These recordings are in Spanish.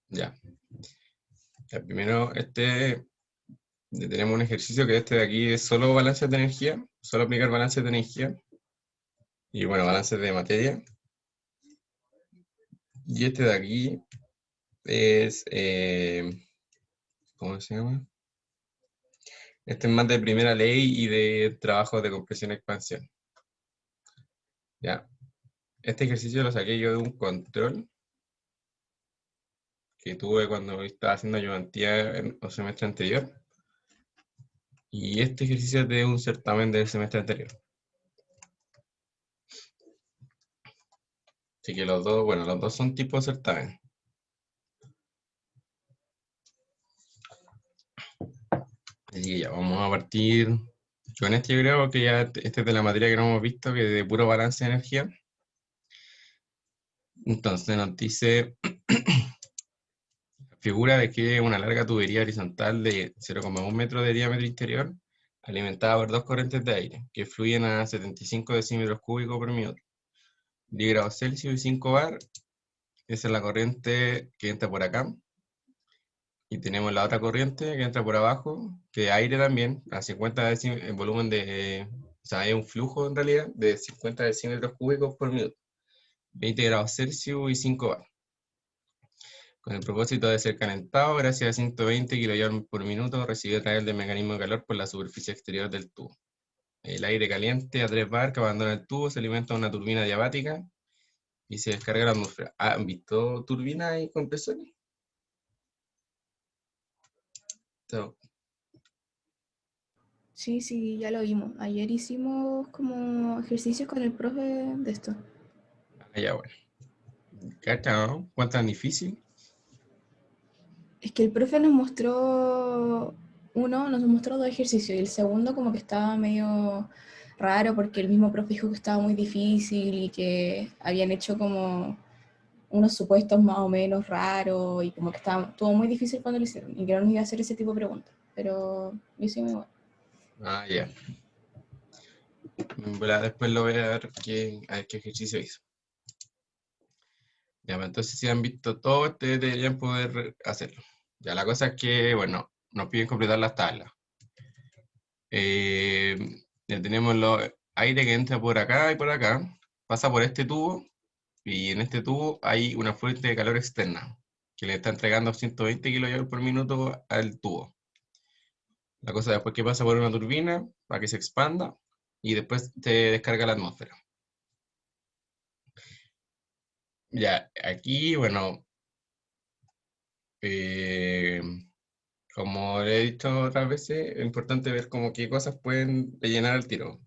Ya. Ya, primero, tenemos un ejercicio que este de aquí es solo balances de energía, solo aplicar balances de energía, y bueno, balances de materia. Y este de aquí es, ¿cómo se llama? Este es más de primera ley y de trabajos de compresión y expansión. Ya. Este ejercicio lo saqué yo de un control que tuve cuando estaba haciendo ayudantía en el semestre anterior. Y este ejercicio es de un certamen del semestre anterior. Así que los dos, bueno, los dos son tipos de certamen. Así que ya, vamos a partir con este, yo creo que ya este es de la materia que no hemos visto, que es de puro balance de energía. Entonces nos dice, figura de que una larga tubería horizontal de 0,1 metro de diámetro interior, alimentada por dos corrientes de aire, que fluyen a 75 decímetros cúbicos por minuto, 10 grados Celsius y 5 bar, esa es la corriente que entra por acá. Y tenemos la otra corriente que entra por abajo, que aire también, a 50 decímetros, en volumen de, o sea, hay un flujo en realidad de 50 decímetros cúbicos por minuto, 20 grados Celsius y 5 bar. Con el propósito de ser calentado, gracias a 120 kJ por minuto, recibe a través del mecanismo de calor por la superficie exterior del tubo. El aire caliente a 3 bar que abandona el tubo se alimenta de una turbina diabática y se descarga a la atmósfera. ¿Han visto turbinas y compresores? So, Sí, sí, ya lo vimos. Ayer hicimos como ejercicios con el profe de esto. ya bueno. ¿Cacha, no? ¿Cuánto tan difícil? Es que el profe nos mostró nos mostró dos ejercicios y el segundo como que estaba medio raro porque el mismo profe dijo que estaba muy difícil y que habían hecho como unos supuestos más o menos raros y como que estuvo muy difícil cuando lo hicieron y que no nos iba a hacer ese tipo de preguntas, pero lo hicimos igual. Ah, ya. Bueno, después lo voy a ver qué ejercicio hizo. Ya, pues, entonces si han visto todo, ustedes deberían poder hacerlo. Ya, la cosa es que, bueno, nos piden completar las tablas. Eh, ya tenemos el aire que entra por acá y por acá, pasa por este tubo, y en este tubo hay una fuente de calor externa, que le está entregando 120 kJ por minuto al tubo. La cosa después que pasa por una turbina, para que se expanda, y después te descarga la atmósfera. Ya, aquí, bueno, eh, como le he dicho otras veces, es importante ver como qué cosas pueden rellenar al tiro.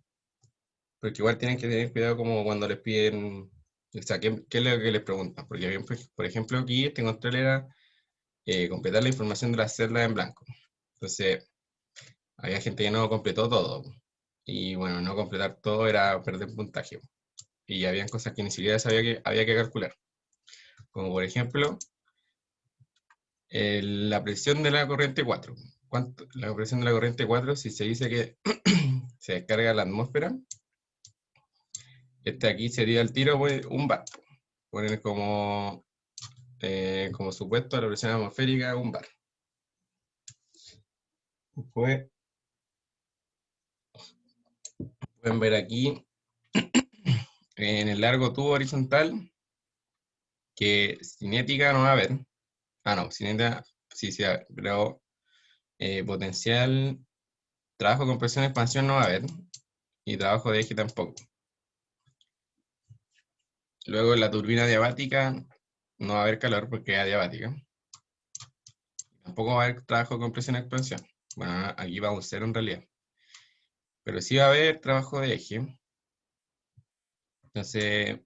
Porque igual tienen que tener cuidado como cuando les piden, o sea, qué es lo que les preguntan. Porque, por ejemplo, aquí este control era completar la información de las celdas en blanco. Entonces, había gente que no completó todo. Y bueno, no completar todo era perder puntaje. Y habían cosas que ni siquiera sabía que había que calcular. Como por ejemplo, la presión de la corriente 4. La presión de la corriente 4, si se dice que se descarga la atmósfera, este aquí sería el tiro pues, un bar. Poner como supuesto a la presión atmosférica un bar. Pues, pueden ver aquí en el largo tubo horizontal que cinética no va a haber. Ah, no, cinética sí, sí, pero potencial, trabajo, compresión, expansión no va a haber. Y trabajo de eje tampoco. Luego en la turbina diabática no va a haber calor porque es adiabática. Tampoco va a haber trabajo de compresión y expansión. Bueno, aquí va un cero en realidad. Pero sí va a haber trabajo de eje. Entonces,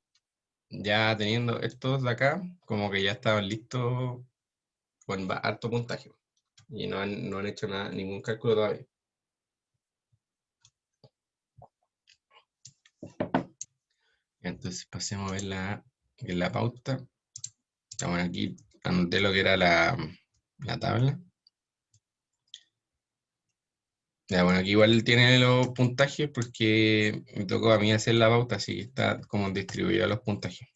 ya teniendo estos de acá, como que ya estaban listos con harto puntaje. Y no han hecho nada, ningún cálculo todavía. Entonces pasemos a ver la pauta. Ya, bueno, aquí anoté lo que era la tabla. Ya, bueno, aquí igual tiene los puntajes porque me tocó a mí hacer la pauta, así que está como distribuido los puntajes.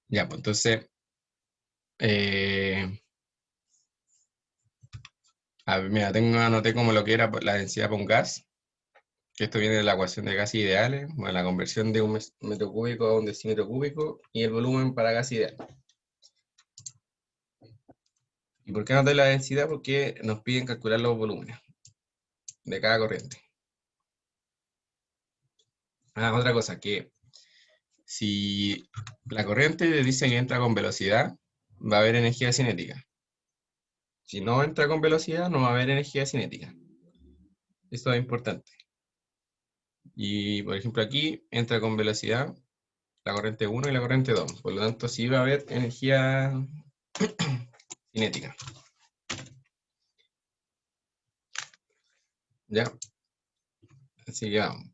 Ya, pues entonces, Mira, anoté como lo que era la densidad para un gas, que esto viene de la ecuación de gases ideales, bueno, la conversión de un metro cúbico a un decímetro cúbico y el volumen para gas ideal. ¿Y por qué anoté la densidad? Porque nos piden calcular los volúmenes de cada corriente. Otra cosa, que si la corriente dice que entra con velocidad, va a haber energía cinética. Si no entra con velocidad, no va a haber energía cinética. Esto es importante. Y por ejemplo aquí entra con velocidad la corriente 1 y la corriente 2. Por lo tanto, sí va a haber energía cinética. ¿Ya? Así que vamos.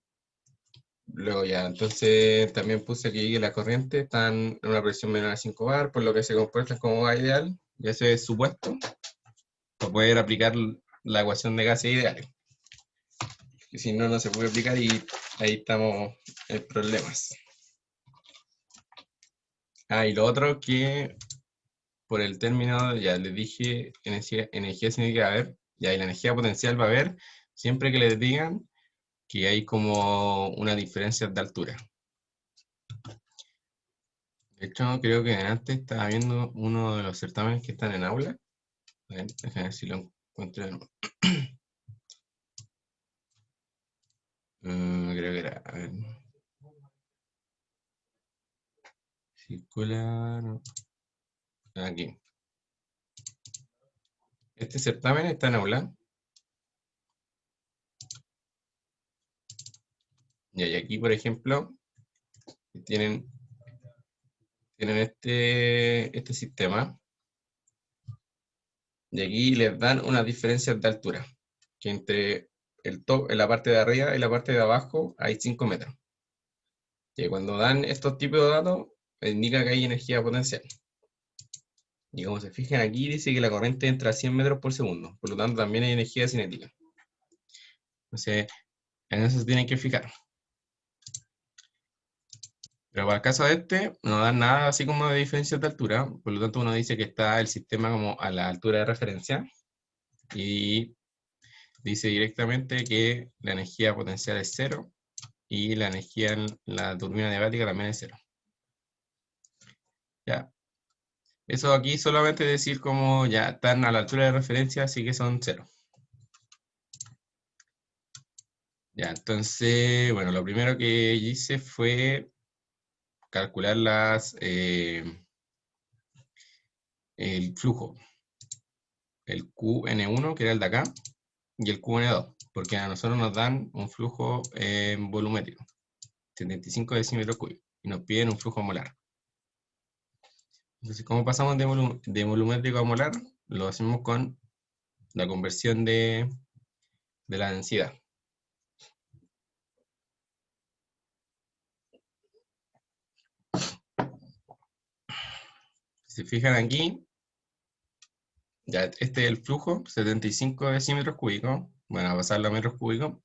Luego ya, entonces también puse aquí que la corriente está en una presión menor a 5 bar, por lo que se comporta como gas ideal. Y ese es supuesto para poder aplicar la ecuación de gases ideales. Que si no, no se puede aplicar y ahí estamos en problemas. Y lo otro que por el término, ya les dije, energía cinética va a haber, y la energía potencial va a haber siempre que les digan que hay como una diferencia de altura. De hecho, creo que antes estaba viendo uno de los certámenes que están en aula. A ver, déjame ver si lo encuentro de nuevo. Creo que era, a ver, circular, aquí. Este certamen está en aula. Y aquí, por ejemplo, tienen este sistema. Y aquí les dan unas diferencias de altura. Que entre el top, en la parte de arriba y la parte de abajo hay 5 metros. Que cuando dan estos tipos de datos, indica que hay energía potencial. Y como se fijan aquí, dice que la corriente entra a 100 metros por segundo. Por lo tanto, también hay energía cinética. Entonces, en eso se tienen que fijar. Pero para el caso de este, no dan nada así como de diferencias de altura. Por lo tanto, uno dice que está el sistema como a la altura de referencia. Y dice directamente que la energía potencial es cero. Y la energía en la turbina diabática también es cero. Ya. Eso aquí solamente decir como ya están a la altura de referencia, así que son cero. Ya, entonces, bueno, lo primero que hice fue calcular el flujo, el QN1, que era el de acá, y el QN2, porque a nosotros nos dan un flujo volumétrico, 75 decímetros cúbicos, y nos piden un flujo molar. Entonces, ¿cómo pasamos de volumétrico a molar? Lo hacemos con la conversión de la densidad. Si se fijan aquí, ya este es el flujo, 75 decímetros cúbicos. Bueno, a pasarlo a metros cúbicos.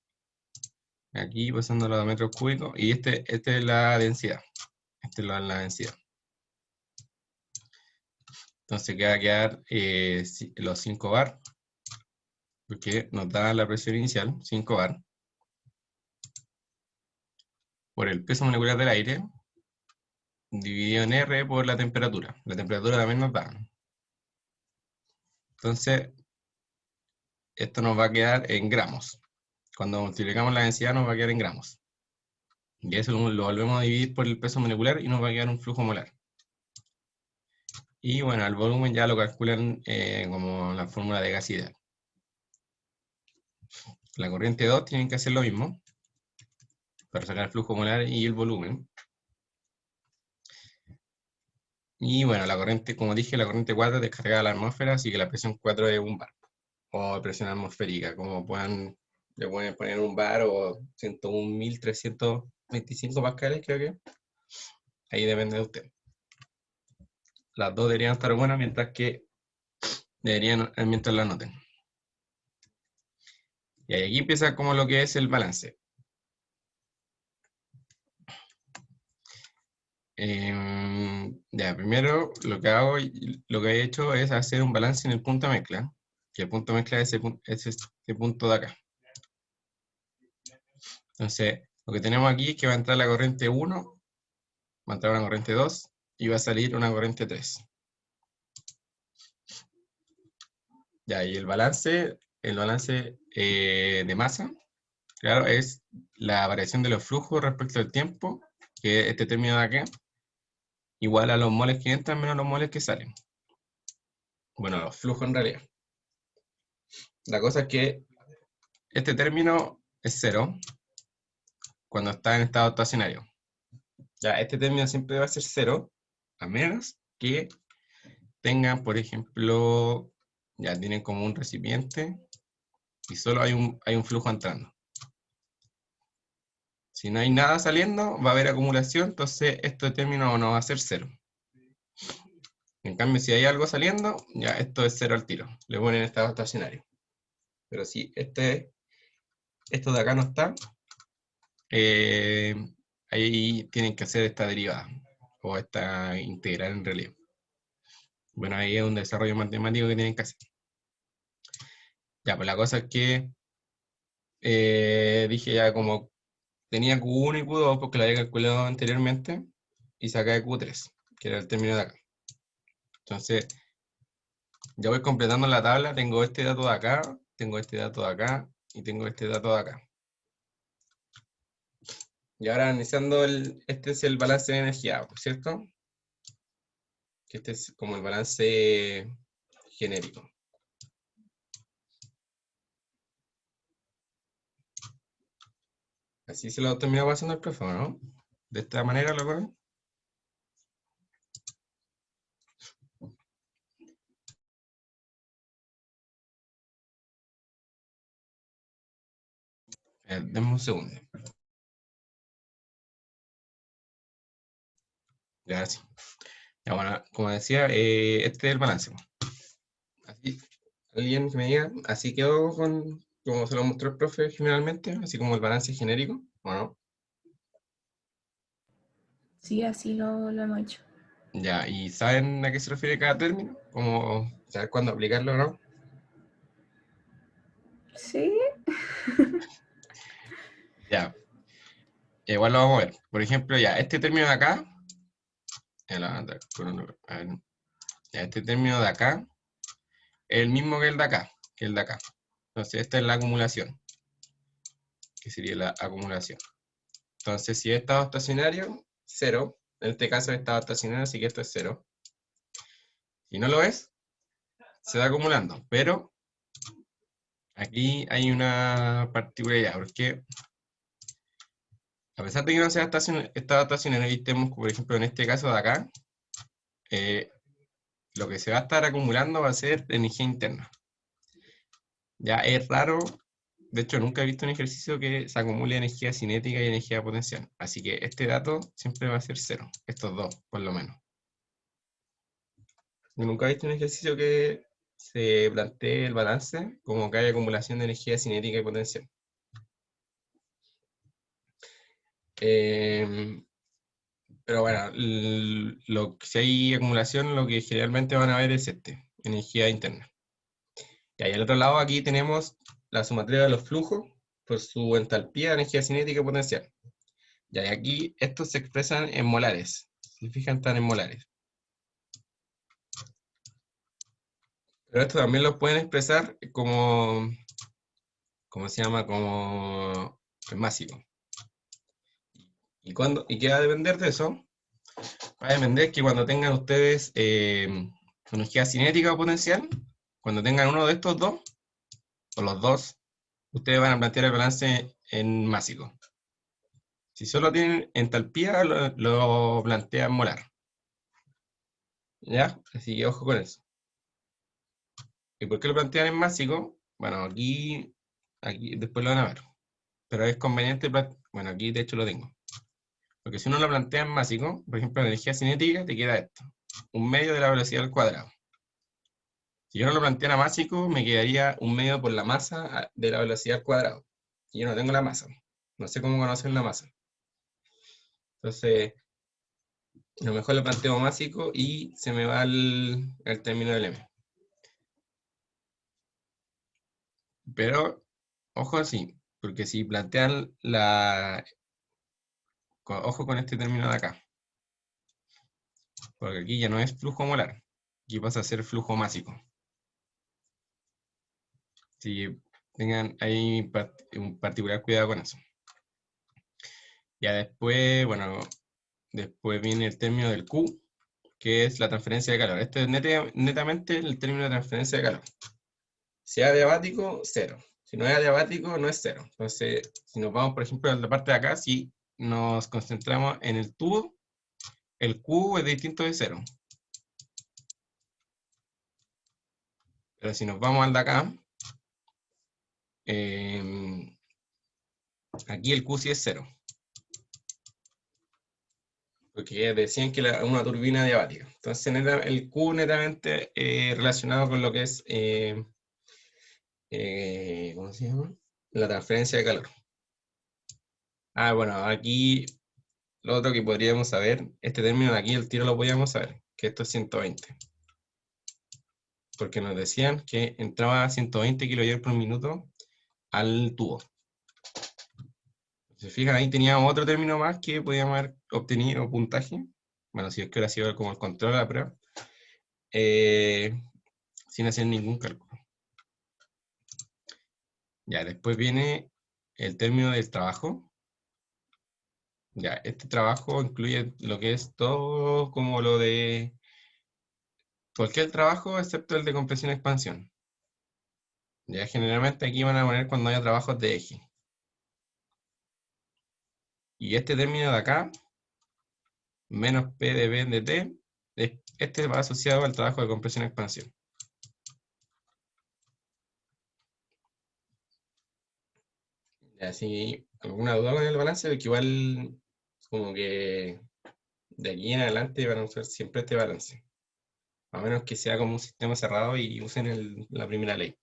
Aquí pasándolo a metros cúbicos. Y esta es la densidad. Esta es la densidad. Entonces que va a quedar los 5 bar. Porque nos da la presión inicial, 5 bar. Por el peso molecular del aire. Dividido en R por la temperatura. La temperatura también nos da. Entonces, esto nos va a quedar en gramos. Cuando multiplicamos la densidad nos va a quedar en gramos. Y eso lo volvemos a dividir por el peso molecular y nos va a quedar un flujo molar. Y bueno, el volumen ya lo calculan como la fórmula de gas ideal. La corriente 2 tienen que hacer lo mismo para sacar el flujo molar y el volumen. Y bueno, la corriente, como dije, la corriente 4 es descargada a la atmósfera, así que la presión 4 es un bar. O presión atmosférica, como le pueden poner un bar o 101.325 pascales, creo que. Ahí depende de usted. Las dos deberían estar buenas mientras las noten. Y aquí empieza como lo que es el balance. Ya, primero lo que hago, lo que he hecho es hacer un balance en el punto de mezcla, que el punto de mezcla es este punto de acá. Entonces, lo que tenemos aquí es que va a entrar la corriente 1, va a entrar una corriente 2 y va a salir una corriente 3. Ya, y el balance de masa, claro, es la variación de los flujos respecto al tiempo, que es este término de acá, igual a los moles que entran menos los moles que salen. Bueno, los flujos en realidad. La cosa es que este término es 0 cuando está en estado estacionario. Ya, este término siempre va a ser 0, a menos que tengan, por ejemplo, ya tienen como un recipiente y solo hay un flujo entrando. Si no hay nada saliendo, va a haber acumulación, entonces este término no va a ser 0. En cambio, si hay algo saliendo, ya esto es 0 al tiro. Le ponen estado estacionario. Pero si esto de acá no está, ahí tienen que hacer esta derivada o esta integral en realidad. Bueno, ahí es un desarrollo matemático que tienen que hacer. Ya, pues la cosa es que dije ya como tenía Q1 y Q2 porque lo había calculado anteriormente y saqué Q3, que era el término de acá. Entonces, ya voy completando la tabla, tengo este dato de acá, tengo este dato de acá y tengo este dato de acá. Y ahora analizando, este es el balance de energía, ¿cierto? Que este es como el balance genérico. Así se lo termina pasando el profe, ¿no? De esta manera lo ponen. Denme un segundo. Gracias. Ya, bueno, como decía, este es el balance. Así, alguien que me diga, así quedó como se lo mostró el profe generalmente, así como el balance genérico, ¿o no? Sí, así lo hemos hecho. Ya, ¿y saben a qué se refiere cada término? ¿Cómo saber cuándo aplicarlo o no? Sí. Ya, igual lo vamos a ver. Por ejemplo, ya, este término de acá, ya, a ver, ya, este término de acá es el mismo que el de acá, Entonces, esta es la acumulación, que sería la acumulación. Entonces, si es estado estacionario, 0. En este caso es estado estacionario, así que esto es 0. Si no lo es, se va acumulando. Pero aquí hay una particularidad, porque a pesar de que no sea estado estacionario, y estemos, por ejemplo, en este caso de acá, eh, lo que se va a estar acumulando va a ser energía interna. Ya es raro, de hecho nunca he visto un ejercicio que se acumule energía cinética y energía potencial. Así que este dato siempre va a ser 0, estos dos, por lo menos. Yo nunca he visto un ejercicio que se plantee el balance como que hay acumulación de energía cinética y potencial. Pero bueno, si hay acumulación, lo que generalmente van a ver es energía interna. Y ahí al otro lado aquí tenemos la sumatoria de los flujos por su entalpía, energía cinética y potencial. Y aquí estos se expresan en molares. Si se fijan, están en molares. Pero esto también lo pueden expresar como, ¿cómo se llama? Como másico. ¿Y qué va a depender de eso? Va a depender que cuando tengan ustedes energía cinética o potencial, cuando tengan uno de estos dos, o los dos, ustedes van a plantear el balance en másico. Si solo tienen entalpía, lo plantean molar. ¿Ya? Así que ojo con eso. ¿Y por qué lo plantean en másico? Bueno, aquí después lo van a ver. Pero es conveniente, bueno, aquí de hecho lo tengo. Porque si uno lo plantea en másico, por ejemplo, la energía cinética, te queda esto. 1/2 de la velocidad al cuadrado. Si yo no lo planteara másico, me quedaría 1/2 por la masa de la velocidad al cuadrado. Y yo no tengo la masa. No sé cómo conocer la masa. Entonces, A lo mejor lo planteo másico y se me va el término del M. Pero, ojo así, porque si plantean ojo con este término de acá, porque aquí ya no es flujo molar, aquí pasa a ser flujo másico. Así que tengan ahí un particular cuidado con eso. Ya después, bueno, después viene el término del Q, que es la transferencia de calor. Este es netamente el término de transferencia de calor. Si es adiabático, cero. Si no es adiabático, no es cero. Entonces, si nos vamos, por ejemplo, a la parte de acá, si nos concentramos en el tubo, el Q es distinto de cero. Pero si nos vamos al de acá, aquí el Q sí es cero. Porque decían que una turbina adiabática. Entonces, el Q netamente relacionado con lo que es, ¿cómo se llama? La transferencia de calor. Ah, bueno, aquí lo otro que podríamos saber, este término de aquí, el tiro lo podíamos saber, que esto es 120. Porque nos decían que entraba a 120 kJ por minuto al tubo. Se fijan, ahí teníamos otro término más que podíamos haber obtenido puntaje. Bueno, si es que hubiera sido como el control de la prueba. Sin hacer ningún cálculo. Ya, después viene el término del trabajo. Ya, este trabajo incluye lo que es todo como lo de cualquier trabajo excepto el de compresión-expansión. Ya, generalmente aquí van a poner cuando haya trabajos de eje. Y este término de acá, menos P de B de T, este va asociado al trabajo de compresión-expansión. Ya, si alguna duda con el balance, porque igual como que de aquí en adelante van a usar siempre este balance. A menos que sea como un sistema cerrado y usen la primera ley.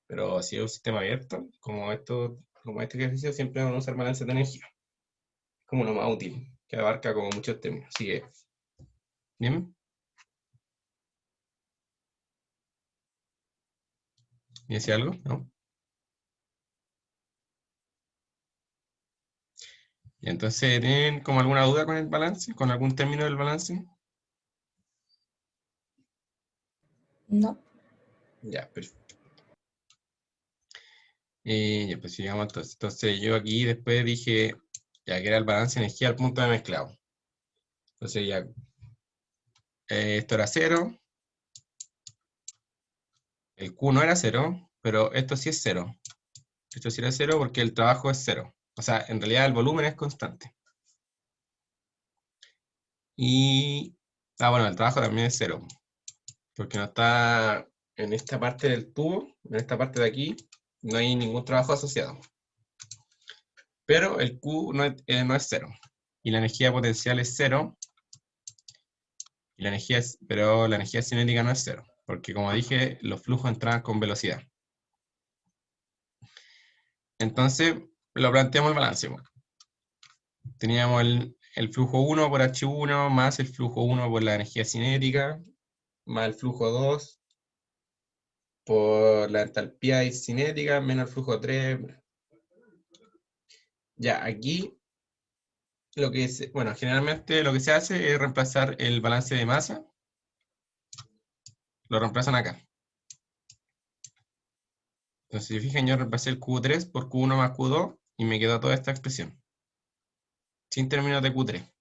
Pero si es un sistema abierto, como este ejercicio, siempre van a usar balance de energía. Como lo más útil, que abarca como muchos términos. Así que, ¿bien? ¿Y decía algo? ¿No? Y entonces, ¿tienen como alguna duda con el balance? ¿Con algún término del balance? No. Ya, perfecto. Ya, pues sigamos entonces. Entonces yo aquí después dije, ya que era el balance de energía al punto de mezclado. Entonces ya, esto era cero, el Q no era cero, pero esto sí es cero. Esto sí era cero porque el trabajo es cero. O sea, en realidad el volumen es constante. Y, bueno, el trabajo también es cero, porque no está en esta parte del tubo, en esta parte de aquí, no hay ningún trabajo asociado. Pero el Q no es cero. Y la energía potencial es cero, pero la energía cinética no es cero, porque como dije, los flujos entran con velocidad. Entonces, lo planteamos el balance. Teníamos el flujo 1 por H1 más el flujo 1 por la energía cinética, más el flujo 2 por la entalpía cinética, menos el flujo 3. Ya, aquí bueno, generalmente lo que se hace es reemplazar el balance de masa, lo reemplazan acá. Entonces, si fijan, yo reemplacé el Q3 por Q1 más Q2 y me quedó toda esta expresión, sin términos de Q3.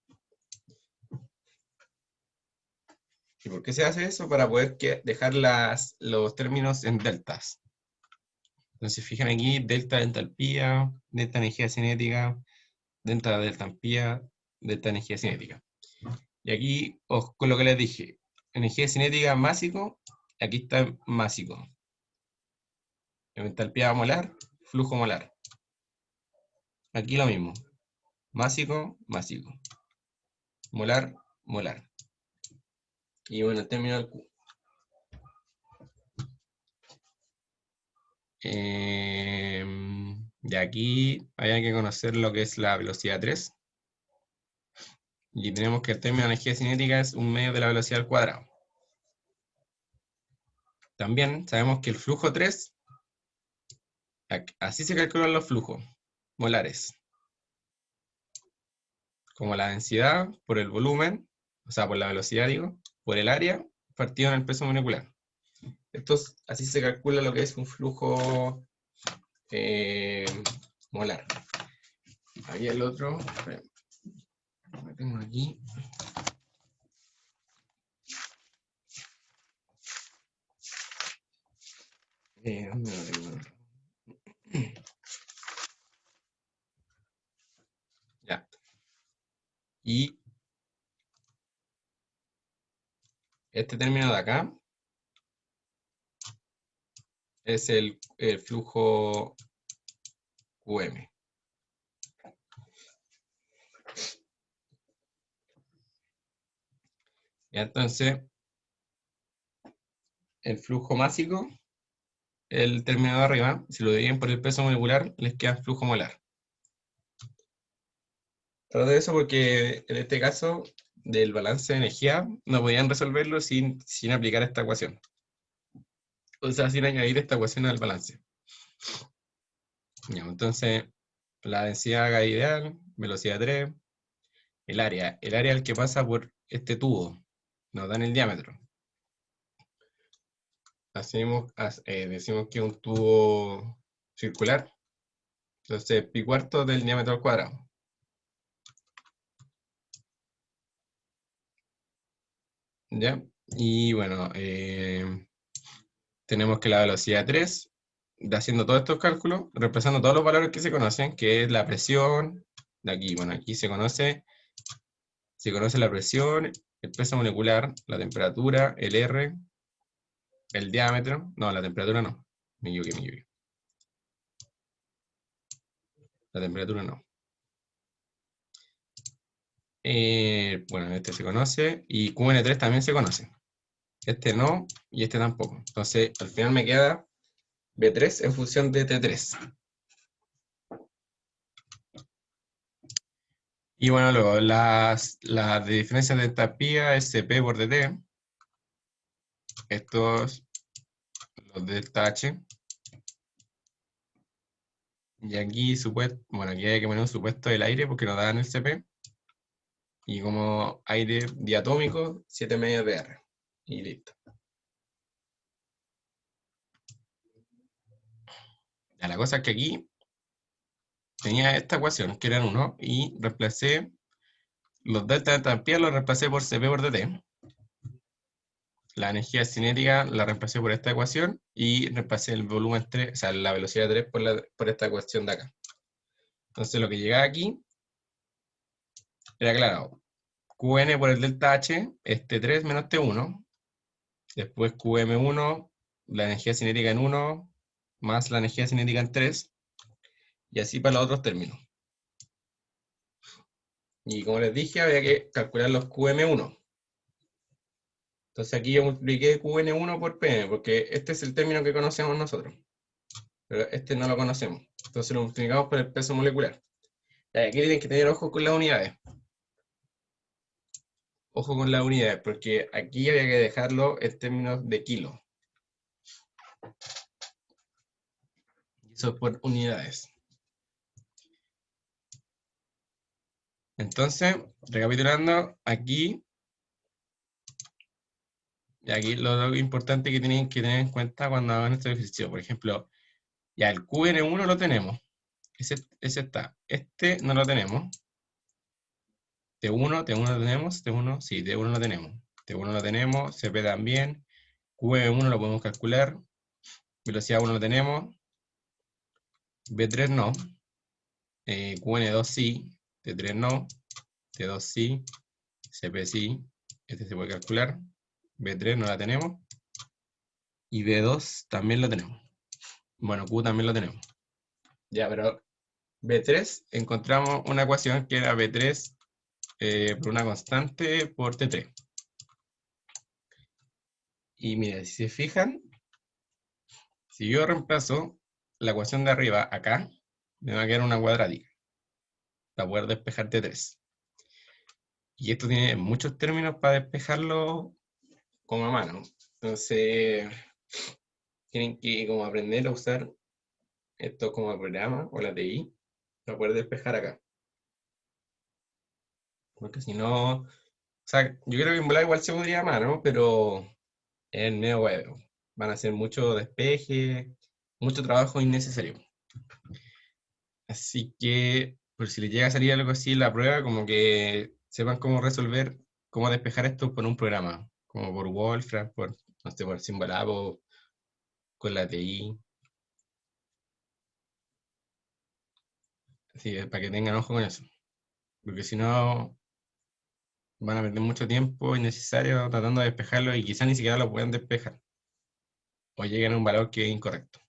¿Y por qué se hace eso? Para poder dejar los términos en deltas. Entonces, fijan aquí, delta de entalpía, delta energía cinética, delta de entalpía, delta energía cinética. Y aquí, con lo que les dije, energía cinética másico, aquí está másico. Entalpía molar, flujo molar. Aquí lo mismo. Másico, másico. Molar, molar. Y bueno, el término del Q. De aquí hay que conocer lo que es la velocidad 3. Y tenemos que el término de energía cinética es un medio de la velocidad al cuadrado. También sabemos que el flujo 3, así se calculan los flujos molares. Como la densidad por el volumen, o sea, por la velocidad, digo, por el área, partido en el peso molecular. Así se calcula lo que es un flujo molar. Aquí el otro, lo tengo aquí. ¿Dónde lo tengo? Ya. Y este término de acá es el flujo QM. Y entonces, el flujo másico, el término de arriba, si lo dividen por el peso molecular, les queda flujo molar. Todo eso porque en este caso del balance de energía no podían resolverlo sin aplicar esta ecuación. O sea, sin añadir esta ecuación al balance. Ya, entonces, la densidad H ideal, velocidad 3, el área. El área es el que pasa por este tubo, nos dan el diámetro. Decimos que es un tubo circular. Entonces, pi cuarto del diámetro al cuadrado. ¿Ya? Y bueno, tenemos que la velocidad 3, haciendo todos estos cálculos, reemplazando todos los valores que se conocen, que es la presión, de aquí, bueno, aquí se conoce la presión, el peso molecular, la temperatura, el R, el diámetro, no, la temperatura no, me equivoqué. La temperatura no. Bueno, este se conoce, y QN3 también se conoce. Este no, y este tampoco. Entonces, al final me queda B3 en función de T3. Y bueno, luego las de diferencia de entropía es CP por DT. Estos, los delta H. Y aquí, bueno, aquí hay que poner un supuesto del aire porque nos dan el CP. Y como aire diatómico, 7 medios de R. Y listo. Ya, la cosa es que aquí tenía esta ecuación, que eran 1, y reemplacé los delta de entropía, los reemplacé por CP por DT. La energía cinética la reemplacé por esta ecuación y reemplacé el volumen 3, o sea, la velocidad 3 por esta ecuación de acá. Entonces lo que llegaba aquí era claro, Qn por el delta H es T3 menos T1, después Qm1, la energía cinética en 1, más la energía cinética en 3, y así para los otros términos. Y como les dije, había que calcular los Qm1. Entonces aquí yo multipliqué Qn1 por Pm, porque este es el término que conocemos nosotros. Pero este no lo conocemos. Entonces lo multiplicamos por el peso molecular. Y aquí tienen que tener ojo con las unidades. Ojo con las unidades, porque aquí había que dejarlo en términos de kilo. Y eso es por unidades. Entonces, recapitulando, aquí lo importante que tienen que tener en cuenta cuando hagan este ejercicio. Por ejemplo, ya el QN1 lo tenemos. Ese está. Este no lo tenemos. T1 lo tenemos. T1, sí, T1 lo tenemos. T1 lo tenemos. CP también. QM1 lo podemos calcular. Velocidad 1 lo tenemos. B3 no. QN2 sí. T3 no. T2 sí. CP sí. Este se puede calcular. B3 no la tenemos. Y B2 también lo tenemos. Bueno, Q también lo tenemos. Ya, pero B3 encontramos una ecuación que era B3 por una constante por T3. Y mira, si se fijan, si yo reemplazo la ecuación de arriba acá, me va a quedar una cuadrática para poder despejar T3. Y esto tiene muchos términos para despejarlo como a mano. Entonces, tienen que como aprender a usar esto como programa o la TI para poder despejar acá. Porque si no, o sea, yo creo que en volar igual se podría a mano, pero en medio web van a ser mucho despeje, mucho trabajo innecesario. Así que, por si les llega a salir algo así en la prueba, como que sepan cómo resolver, cómo despejar esto por un programa, como por Wolfram, por, no sé, por Symbolab o con la TI. Así que para que tengan ojo con eso. Porque si no, van a perder mucho tiempo innecesario tratando de despejarlo y quizás ni siquiera lo puedan despejar. O lleguen a un valor que es incorrecto.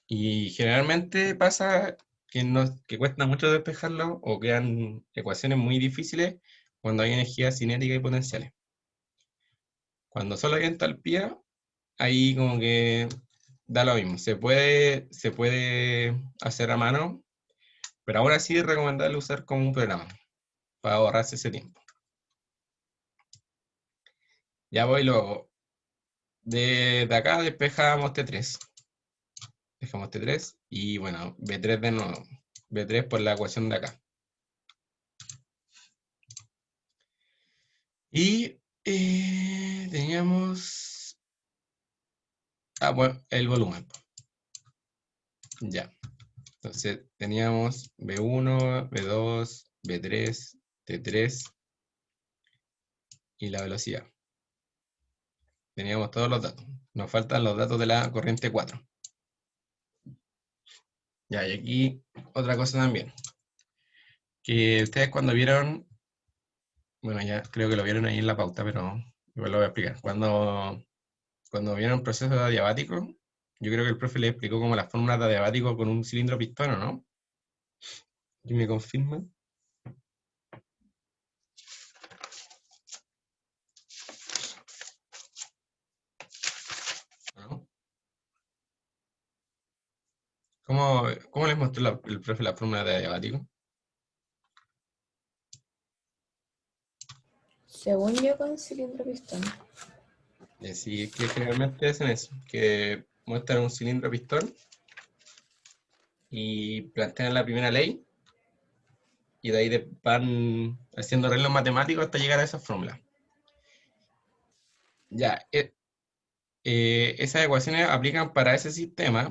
Y generalmente pasa que, que cuesta mucho despejarlo o quedan ecuaciones muy difíciles cuando hay energía cinética y potenciales. Cuando solo hay entalpía, ahí como que da lo mismo. Se puede hacer a mano, pero ahora sí es recomendable usar como un programa para ahorrarse ese tiempo. Ya voy luego. De acá despejamos T3. Dejamos T3 y bueno, B3 de nuevo. B3 por la ecuación de acá. Y teníamos... Ah, bueno, el volumen. Ya. Entonces teníamos B1, B2, B3, T3 y la velocidad. Teníamos todos los datos. Nos faltan los datos de la corriente 4. Ya, y aquí otra cosa también. Que ustedes cuando vieron, bueno, ya creo que lo vieron ahí en la pauta, pero igual lo voy a explicar. Cuando vieron procesos adiabáticos, yo creo que el profe le explicó como las fórmulas de adiabático con un cilindro pistón, ¿o no? ¿Y me confirman? ¿No? ¿Cómo les mostró el profe la fórmula de adiabático? Según yo, con cilindro pistón. Sí, es que generalmente hacen eso, que muestran un cilindro pistón y plantean la primera ley y de ahí van haciendo arreglos matemáticos hasta llegar a esa fórmula. Ya, esas ecuaciones aplican para ese sistema,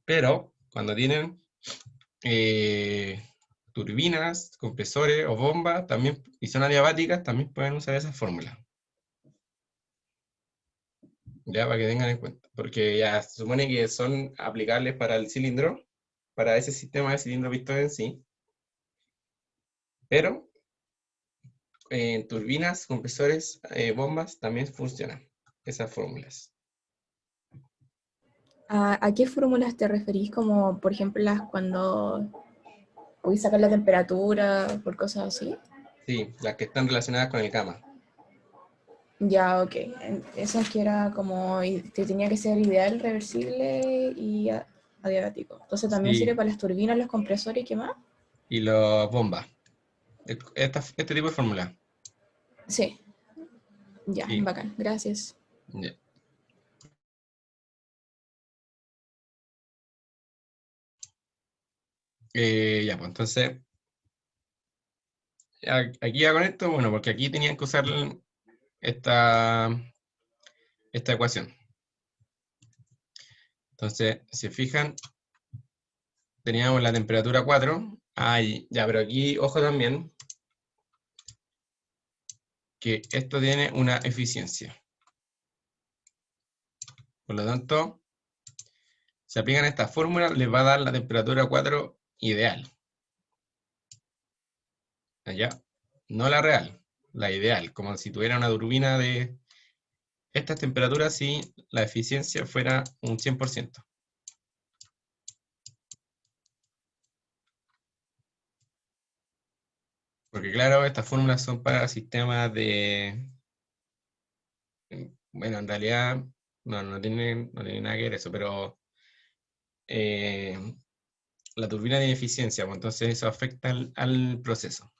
pero cuando tienen eh, turbinas, compresores o bombas también, y son adiabáticas, también pueden usar esa fórmula. Ya, para que tengan en cuenta. Porque ya se supone que son aplicables para el cilindro, para ese sistema de cilindro pistón en sí, pero en turbinas, compresores, bombas también funcionan esas fórmulas. ¿A qué fórmulas te referís? Como, por ejemplo, las cuando podéis sacar la temperatura, por cosas así. Sí, las que están relacionadas con el gamma. Ya, ok. Esas que era como, que tenía que ser ideal, reversible y adiabático. Entonces también sirve Sí, para las turbinas, los compresores y qué más. y las bombas. Este tipo de fórmula. Sí, ya, Sí, bacán, gracias. ya. Ya, pues entonces, aquí ya con esto, bueno, porque aquí tenían que usar esta, esta ecuación. Entonces, si se fijan, teníamos la temperatura 4. Ah, ya, pero aquí, ojo también, que esto tiene una eficiencia. Por lo tanto, si aplican esta fórmula, les va a dar la temperatura 4 ideal. Allá, no la real, la ideal, como si tuviera una turbina de estas temperaturas si la eficiencia fuera un 100%. Porque claro, estas fórmulas son para sistemas de... Bueno, en realidad no tiene nada que ver eso, pero la turbina tiene eficiencia, pues entonces eso afecta al proceso.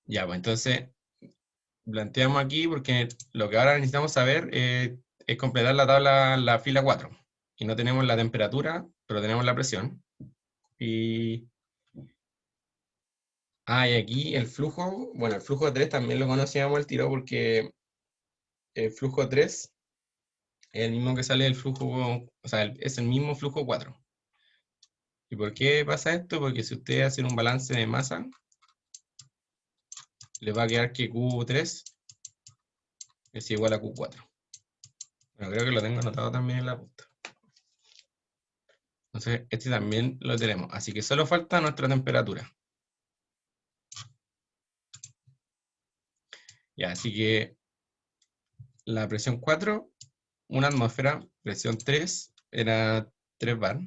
Ya, pues entonces planteamos aquí porque lo que ahora necesitamos saber es completar la tabla, la fila 4. Y no tenemos la temperatura, pero tenemos la presión. Y y aquí el flujo, bueno, el flujo 3 también lo conocíamos al tiro porque el flujo 3 es el mismo que sale del flujo, o sea, es el mismo flujo 4. ¿Y por qué pasa esto? Porque si ustedes hacen un balance de masa, les va a quedar que Q3 es igual a Q4. Bueno, creo que lo tengo anotado también en la punta. Entonces, este también lo tenemos. Así que solo falta nuestra temperatura. Ya, así que la presión 4, una atmósfera, presión 3, era 3 bar.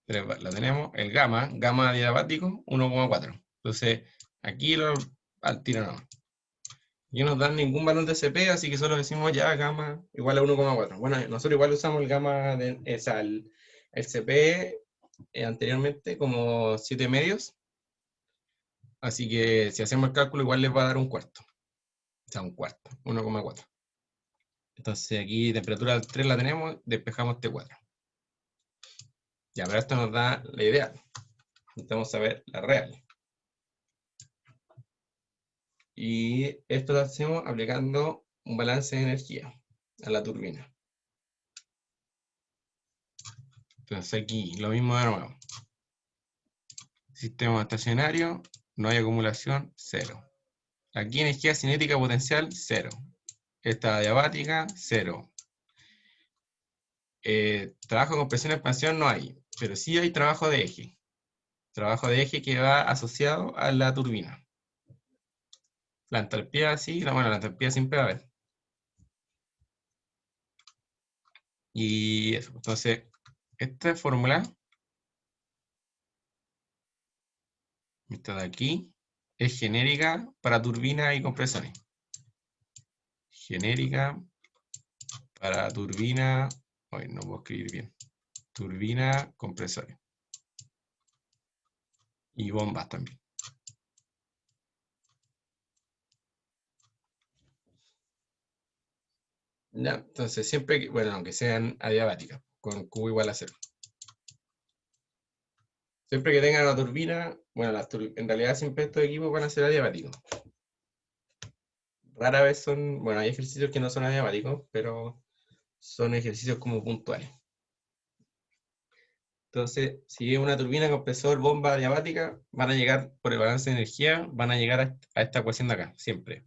3 bar, la tenemos. El gamma diabático, 1,4. Entonces, aquí al tiro no. Aquí no nos dan ningún valor de CP, así que solo decimos ya gamma igual a 1,4. Bueno, nosotros igual usamos el gamma, o sea, el CP anteriormente como 7 medios. Así que si hacemos el cálculo, igual les va a dar un cuarto. O sea, un cuarto, 1,4. Entonces aquí temperatura 3 la tenemos, despejamos T4. Ya, pero esto nos da la idea. Necesitamos saber la real. Y esto lo hacemos aplicando un balance de energía a la turbina. Entonces aquí lo mismo de nuevo. Sistema estacionario, no hay acumulación, 0. Aquí energía cinética potencial, 0. Esta adiabática, 0. Trabajo de compresión y expansión no hay, pero sí hay trabajo de eje. Trabajo de eje que va asociado a la turbina. La entalpía sí, bueno, la entalpía siempre va a haber. Y eso, entonces, esta fórmula, esta de aquí, es genérica para turbinas y compresores. Genérica para turbina, hoy no puedo escribir bien, turbina, compresores. Y bombas también. Ya, entonces siempre que, bueno, aunque sean adiabáticas, con Q igual a 0. Siempre que tengan una turbina, bueno, en realidad siempre estos equipos van a ser adiabáticos. Rara vez son, bueno, hay ejercicios que no son adiabáticos, pero son ejercicios como puntuales. Entonces, si es una turbina, compresor, bomba adiabática, van a llegar por el balance de energía, van a llegar a esta ecuación de acá, siempre.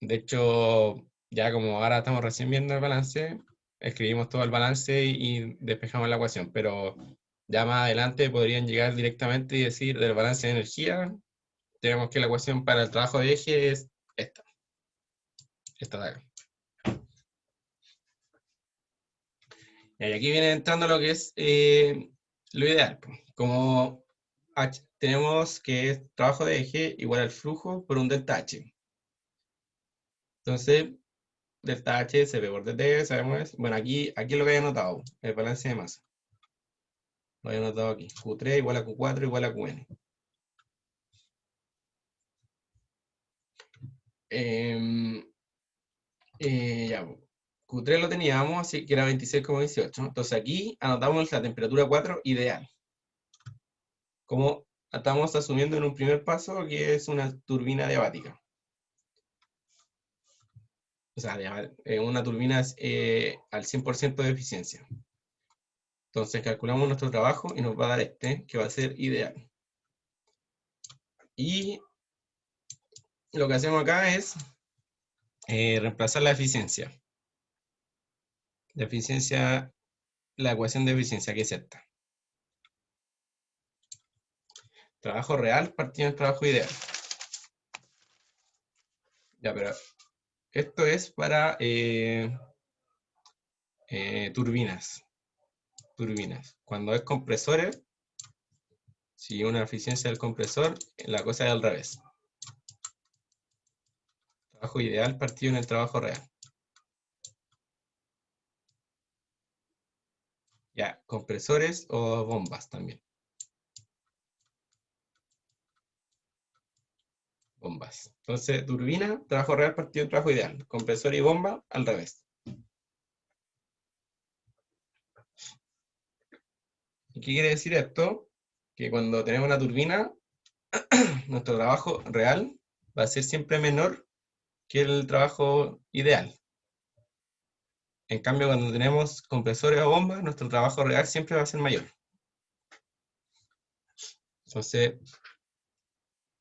De hecho, ya como ahora estamos recién viendo el balance, escribimos todo el balance y despejamos la ecuación, pero ya más adelante podrían llegar directamente y decir del balance de energía, tenemos que la ecuación para el trabajo de eje es esta de acá. Y aquí viene entrando lo que es lo ideal. Como tenemos que es trabajo de eje igual al flujo por un delta H. Entonces, delta H se ve por dt, sabemos. Bueno, aquí es lo que hay anotado, el balance de masa. Lo he anotado aquí. Q3 igual a Q4 igual a Qn. Ya, Q3 lo teníamos, así que era 26,18. Entonces aquí anotamos la temperatura 4 ideal. Como estamos asumiendo en un primer paso que es una turbina adiabática. O sea, una turbina al 100% de eficiencia. Entonces calculamos nuestro trabajo y nos va a dar este, que va a ser ideal. Y lo que hacemos acá es reemplazar la eficiencia. La eficiencia, la ecuación de eficiencia, que es esta. Trabajo real partido del trabajo ideal. Ya, pero esto es para turbinas. Cuando es compresores, si una eficiencia del compresor, la cosa es al revés. Trabajo ideal partido en el trabajo real. Ya, compresores o bombas también. Bombas. Entonces, turbina, trabajo real partido en trabajo ideal. Compresor y bomba, al revés. ¿Y qué quiere decir esto? Que cuando tenemos una turbina, nuestro trabajo real va a ser siempre menor que el trabajo ideal. En cambio, cuando tenemos compresores o bombas, nuestro trabajo real siempre va a ser mayor. Entonces,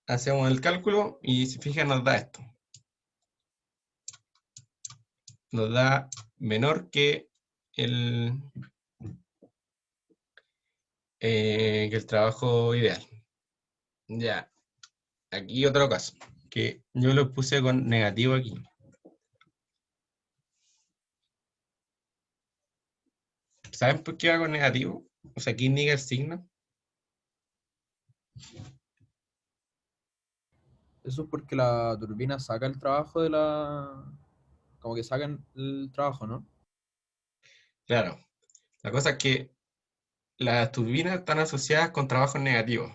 hacemos el cálculo y si fijan nos da esto. Nos da menor que el trabajo ideal. Ya, aquí otro caso, que yo lo puse con negativo aquí. ¿Saben por qué va con negativo? O sea, ¿qué indica el signo? Eso es porque la turbina saca el trabajo de la... Como que sacan el trabajo, ¿no? Claro, la cosa es que las turbinas están asociadas con trabajos negativos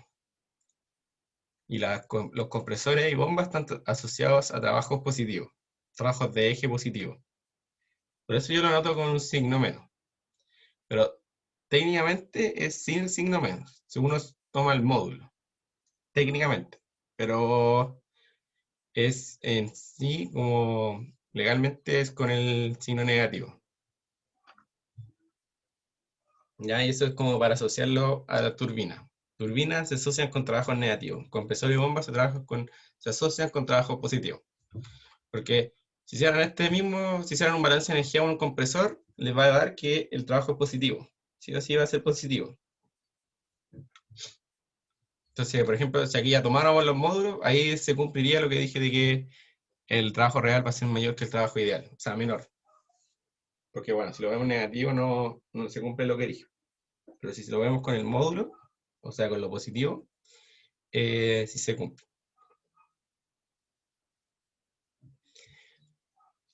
y los compresores y bombas están asociados a trabajos positivos, trabajos de eje positivo. Por eso yo lo anoto con un signo menos. Pero técnicamente es sin signo menos, si uno toma el módulo, técnicamente. Pero es en sí como legalmente es con el signo negativo. ¿Ya? Y eso es como para asociarlo a la turbina. Turbinas se asocian con trabajos negativos. Compresor y bomba se asocian con trabajos positivos. Porque si hicieran un balance de energía a un compresor, les va a dar que el trabajo es positivo. Sí o sí va a ser positivo. Entonces, por ejemplo, si aquí ya tomáramos los módulos, ahí se cumpliría lo que dije de que el trabajo real va a ser mayor que el trabajo ideal, o sea, menor. Porque bueno, si lo vemos negativo no se cumple lo que dije. Pero si lo vemos con el módulo, o sea, con lo positivo, sí se cumple.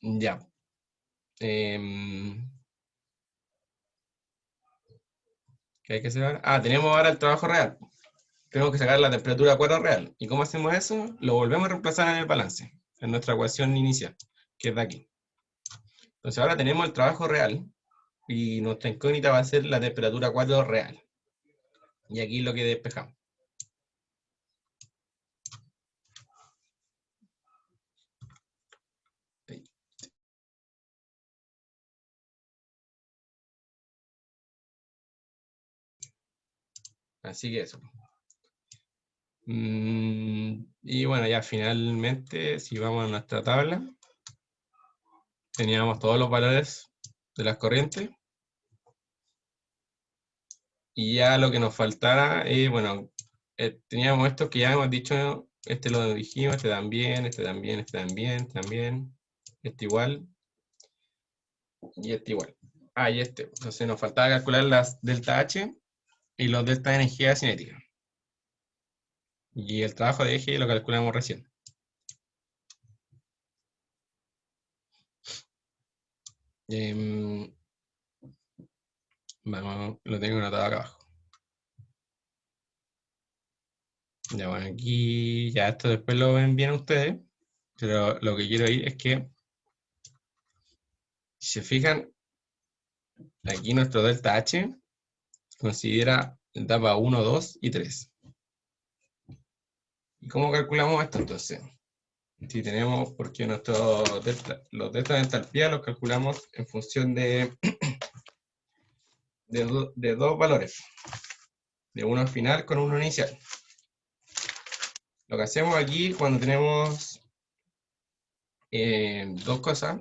Ya. ¿Qué hay que hacer ahora? Ah, tenemos ahora el trabajo real. Tenemos que sacar la temperatura a cuadro real. ¿Y cómo hacemos eso? Lo volvemos a reemplazar en el balance, en nuestra ecuación inicial, que es de aquí. Entonces ahora tenemos el trabajo real y nuestra incógnita va a ser la temperatura a cuadro real. Y aquí es lo que despejamos. Así que eso. Y bueno, ya finalmente, si vamos a nuestra tabla, teníamos todos los valores de las corrientes. Y ya lo que nos faltara, bueno, teníamos estos que ya hemos dicho, este lo dijimos, este también, este también, este también, también, este igual, y este igual. Ah, y este. Entonces nos faltaba calcular las delta H y los delta de energía cinética. Y el trabajo de eje lo calculamos recién. Em, Vamos, lo tengo anotado acá abajo. Ya bueno, aquí ya esto después lo ven bien ustedes, pero lo que quiero ir es que, si se fijan, aquí nuestro delta H considera etapa 1, 2 y 3. ¿Y cómo calculamos esto entonces? Si tenemos, porque los delta de entalpía los calculamos en función de dos valores, de uno final con uno inicial. Lo que hacemos aquí cuando tenemos dos cosas,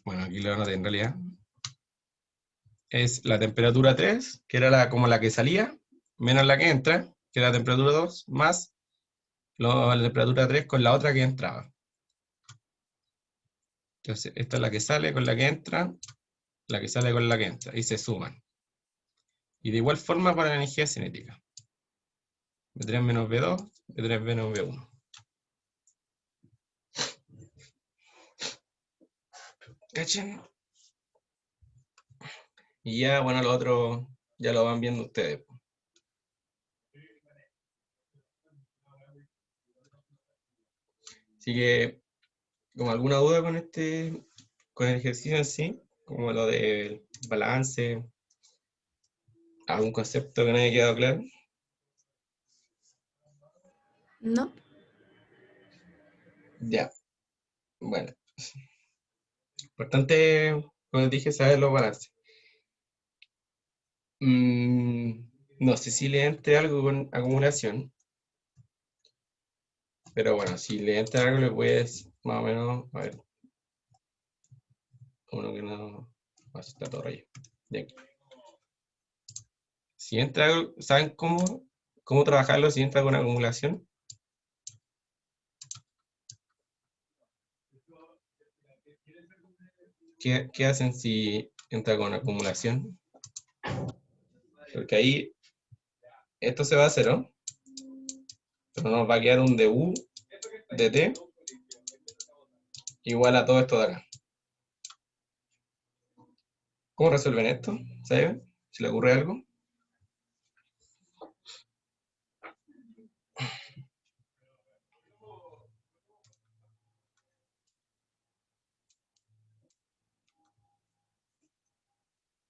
bueno, aquí lo anoté en realidad, es la temperatura 3, que era como la que salía, menos la que entra, que era la temperatura 2, más la temperatura 3 con la otra que entraba. Entonces, esta es la que sale con la que entra, la que sale con la que entra, y se suman. Y de igual forma para la energía cinética. B3 menos B2, B3 menos B1. ¿Cachen? Y ya, bueno, lo otro ya lo van viendo ustedes. Así que, como alguna duda con el ejercicio en sí, como lo del balance, algún concepto que no haya quedado claro. ¿No? Ya, bueno. Importante, como dije, saber los balances. No sé si le entre algo con acumulación, pero bueno, si le entra algo le puedes más o menos, a ver, uno que no, así está todo rayado. Ya aquí. Si entra algo, ¿saben cómo trabajarlo si entra con acumulación? ¿Qué hacen si entra con acumulación? Porque ahí esto se va a cero, pero nos va a quedar un du de t igual a todo esto de acá. ¿Cómo resuelven esto? ¿Saben? ¿Se le ocurre algo?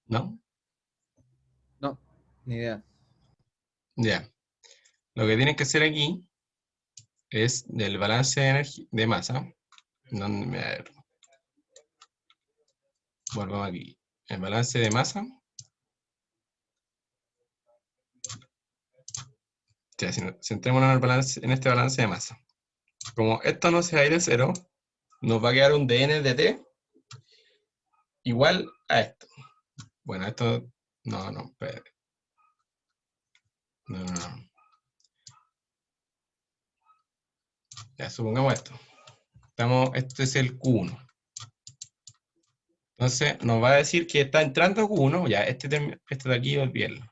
¿No? No, ni idea. Ya. Lo que tienen que hacer aquí es del balance de masa. A ver, volvamos aquí. El balance de masa. Ya, centrémonos en este balance de masa. Como esto no se va a ir de cero, nos va a quedar un dn de t igual a esto. Bueno, esto... No, no, espérate. No, no, no. Ya, supongamos esto. Esto es el Q1. Entonces, nos va a decir que está entrando Q1. Ya, este de aquí, olvídalo.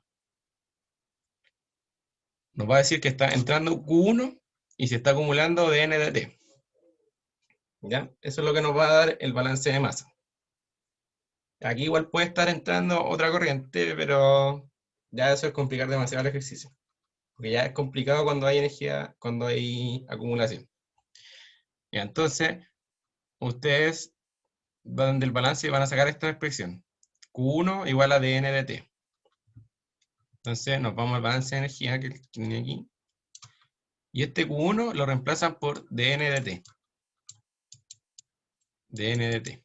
Nos va a decir que está entrando Q1 y se está acumulando dn de t. ¿Ya? Eso es lo que nos va a dar el balance de masa. Aquí igual puede estar entrando otra corriente, pero ya eso es complicar demasiado el ejercicio. Porque ya es complicado cuando hay energía, cuando hay acumulación. Y entonces, ustedes van del balance y van a sacar esta expresión. Q1 igual a dn de t. Entonces nos vamos al balance de energía que tiene aquí. Y este Q1 lo reemplazan por dn de t. dn de t.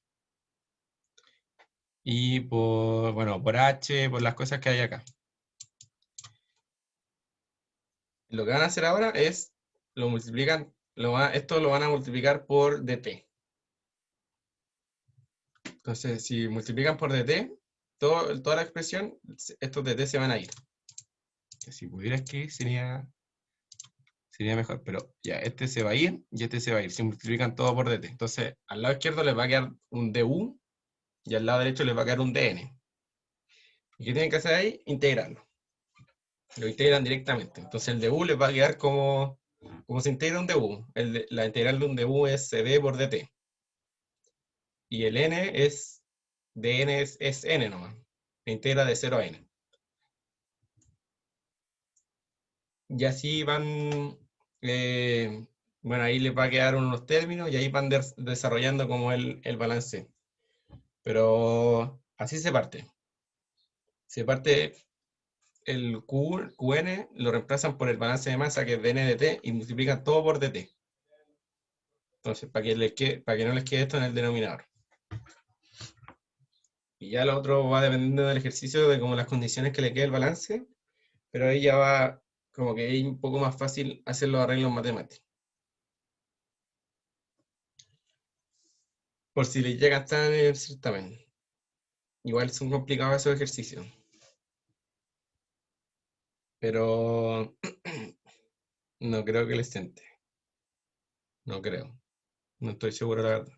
Y por h, por las cosas que hay acá. Lo que van a hacer ahora es, lo multiplican, esto lo van a multiplicar por dt. Entonces, si multiplican por dt, toda la expresión, estos dt se van a ir. Si pudiera escribir sería mejor, pero ya, este se va a ir y este se va a ir. Se multiplican todo por dt. Entonces, al lado izquierdo les va a quedar un du y al lado derecho les va a quedar un dn. ¿Y qué tienen que hacer ahí? Integrarlo. Lo integran directamente. Entonces, el du les va a quedar como se integra un du. La integral de un du es cd por dt. Y el n es, dn es n nomás. Se integra de 0 a n. Y así van, bueno, ahí les va a quedar unos términos y ahí van desarrollando como el balance. Pero así se parte. Se parte el QN, lo reemplazan por el balance de masa que es dn de t y multiplican todo por dt. Entonces, para que no les quede esto en el denominador. Y ya lo otro va dependiendo del ejercicio, de como las condiciones que le quede el balance, pero ahí ya va como que es un poco más fácil hacer los arreglos matemáticos. Por si les llega a estar en el certamen. Igual son complicados esos ejercicios. Pero no creo que les entre. No creo. No estoy seguro, la verdad.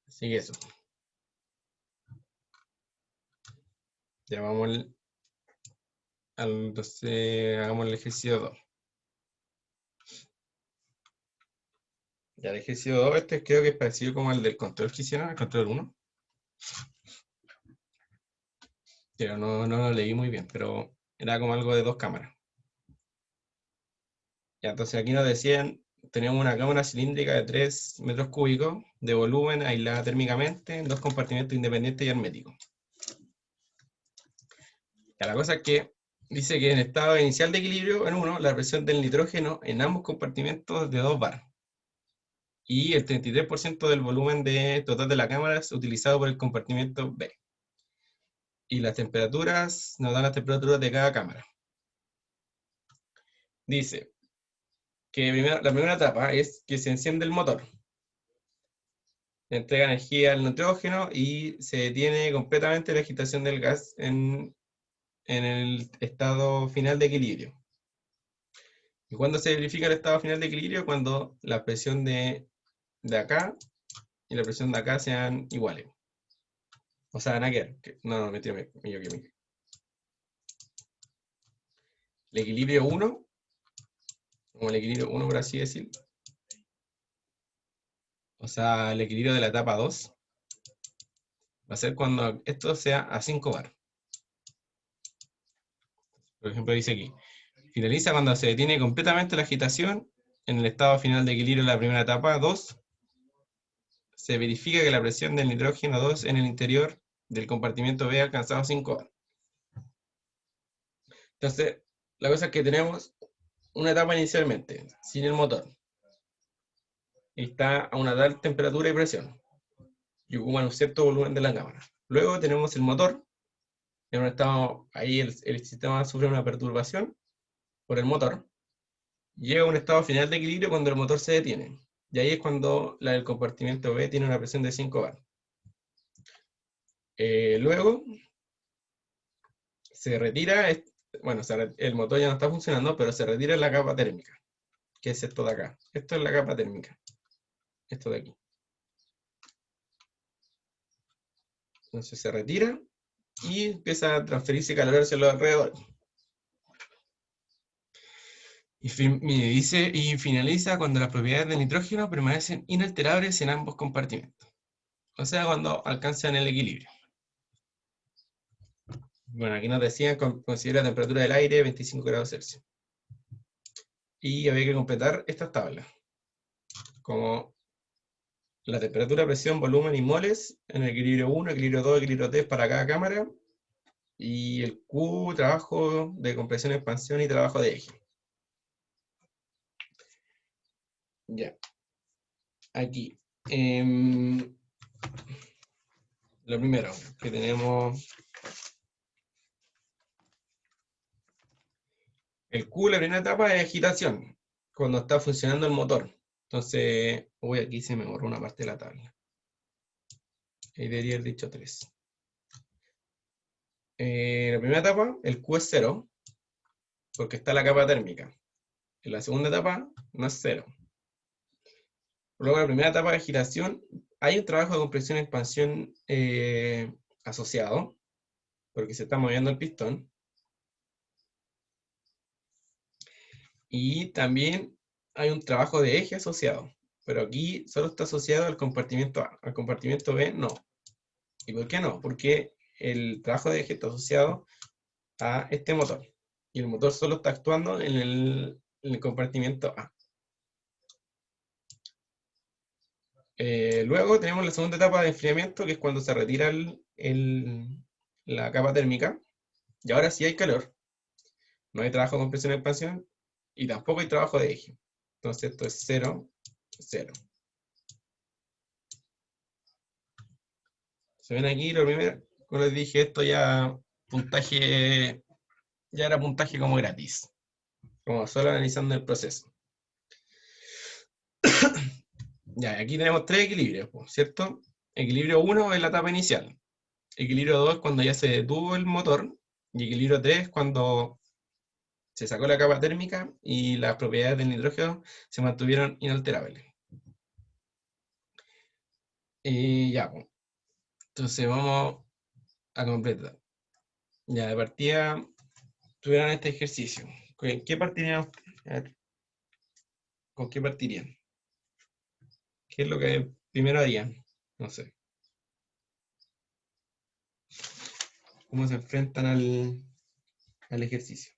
Así que eso. Ya vamos entonces hagamos el ejercicio 2. Ya el ejercicio 2, este creo que es parecido como el del control que hicieron, el control 1. Pero no lo leí muy bien, pero era como algo de 2 cámaras. Ya, entonces aquí nos decían, tenemos una cámara cilíndrica de 3 metros cúbicos de volumen aislada térmicamente en 2 compartimentos independientes y herméticos. Ya, la cosa es que dice que en estado inicial de equilibrio, en uno, la presión del nitrógeno en ambos compartimentos es de 2 bar. Y el 33% del volumen total de la cámara es utilizado por el compartimento B. Y las temperaturas, nos dan las temperaturas de cada cámara. Dice que la primera etapa es que se enciende el motor. Le entrega energía al nitrógeno y se detiene completamente la agitación del gas en el estado final de equilibrio. ¿Y cuándo se verifica el estado final de equilibrio? Cuando la presión de acá y la presión de acá sean iguales. O sea, nada que ver. No, mentira, me equivoqué. El equilibrio 1, como el equilibrio 1 por así decirlo, o sea, el equilibrio de la etapa 2, va a ser cuando esto sea a 5 bar. Por ejemplo, dice aquí, finaliza cuando se detiene completamente la agitación en el estado final de equilibrio de la primera etapa 2, se verifica que la presión del nitrógeno 2 en el interior del compartimento B ha alcanzado 5 bar. Entonces, la cosa es que tenemos una etapa inicialmente, sin el motor, y está a una tal temperatura y presión, y ocupan un cierto volumen de la cámara. Luego tenemos el motor, en un estado, ahí el sistema sufre una perturbación por el motor, llega a un estado final de equilibrio cuando el motor se detiene, y ahí es cuando el compartimento B tiene una presión de 5 bar. Luego se retira, bueno, el motor ya no está funcionando, pero se retira la capa térmica, que es esto de acá. Esto es la capa térmica, esto de aquí. Entonces se retira y empieza a transferirse calor hacia los alrededores. Y finaliza cuando las propiedades del nitrógeno permanecen inalterables en ambos compartimentos. O sea, cuando alcanzan el equilibrio. Bueno, aquí nos decían, considera la temperatura del aire 25 grados Celsius. Y había que completar estas tablas. Como la temperatura, presión, volumen y moles en el equilibrio 1, equilibrio 2, equilibrio 3 para cada cámara. Y el Q, trabajo de compresión, expansión y trabajo de eje. Ya. Aquí. Lo primero que tenemos. El Q, la primera etapa es agitación, cuando está funcionando el motor. Entonces, uy, aquí se me borró una parte de la tabla. Ahí debería haber dicho 3. La primera etapa, el Q es 0, porque está la capa térmica. En la segunda etapa, no es 0. Luego, en la primera etapa de agitación, hay un trabajo de compresión y expansión asociado, porque se está moviendo el pistón. Y también hay un trabajo de eje asociado, pero aquí solo está asociado al compartimento A, al compartimento B no. ¿Y por qué no? Porque el trabajo de eje está asociado a este motor, y el motor solo está actuando en el compartimento A. Luego tenemos la segunda etapa de enfriamiento, que es cuando se retira la capa térmica, y ahora sí hay calor. No hay trabajo de compresión y expansión, y tampoco hay trabajo de eje. Entonces esto es 0, 0. Se ven aquí, lo primero, como les dije, esto ya puntaje, ya era puntaje como gratis, como solo analizando el proceso. Ya, aquí tenemos 3 equilibrios, ¿cierto? Equilibrio 1 es la etapa inicial. Equilibrio 2 es cuando ya se detuvo el motor. Y equilibrio 3 es cuando se sacó la capa térmica y las propiedades del nitrógeno se mantuvieron inalterables. Y ya, pues. Entonces vamos a completar. Ya, de partida tuvieron este ejercicio. ¿Qué partirían ustedes? A ver, ¿con qué partirían? ¿Qué es lo que primero harían? No sé. ¿Cómo se enfrentan al ejercicio?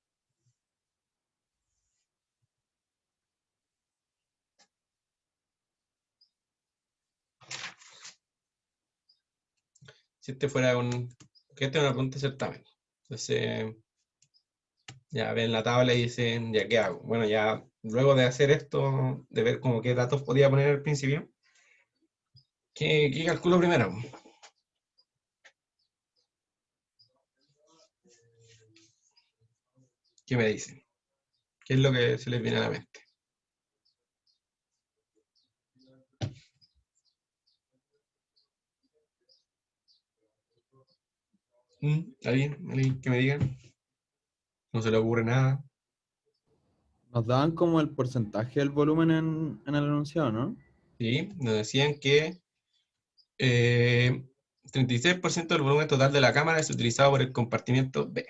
Si este fuera que esta es una pregunta de certamen. Entonces, ya ven la tabla y dicen, ¿ya qué hago? Bueno, ya luego de hacer esto, de ver como qué datos podía poner al principio, ¿qué calculo primero? ¿Qué me dicen? ¿Qué es lo que se les viene a la mente? ¿Alguien que me diga? No se le ocurre nada. Nos daban como el porcentaje del volumen en el enunciado, ¿no? Sí, nos decían que 36% del volumen total de la cámara es utilizado por el compartimiento B.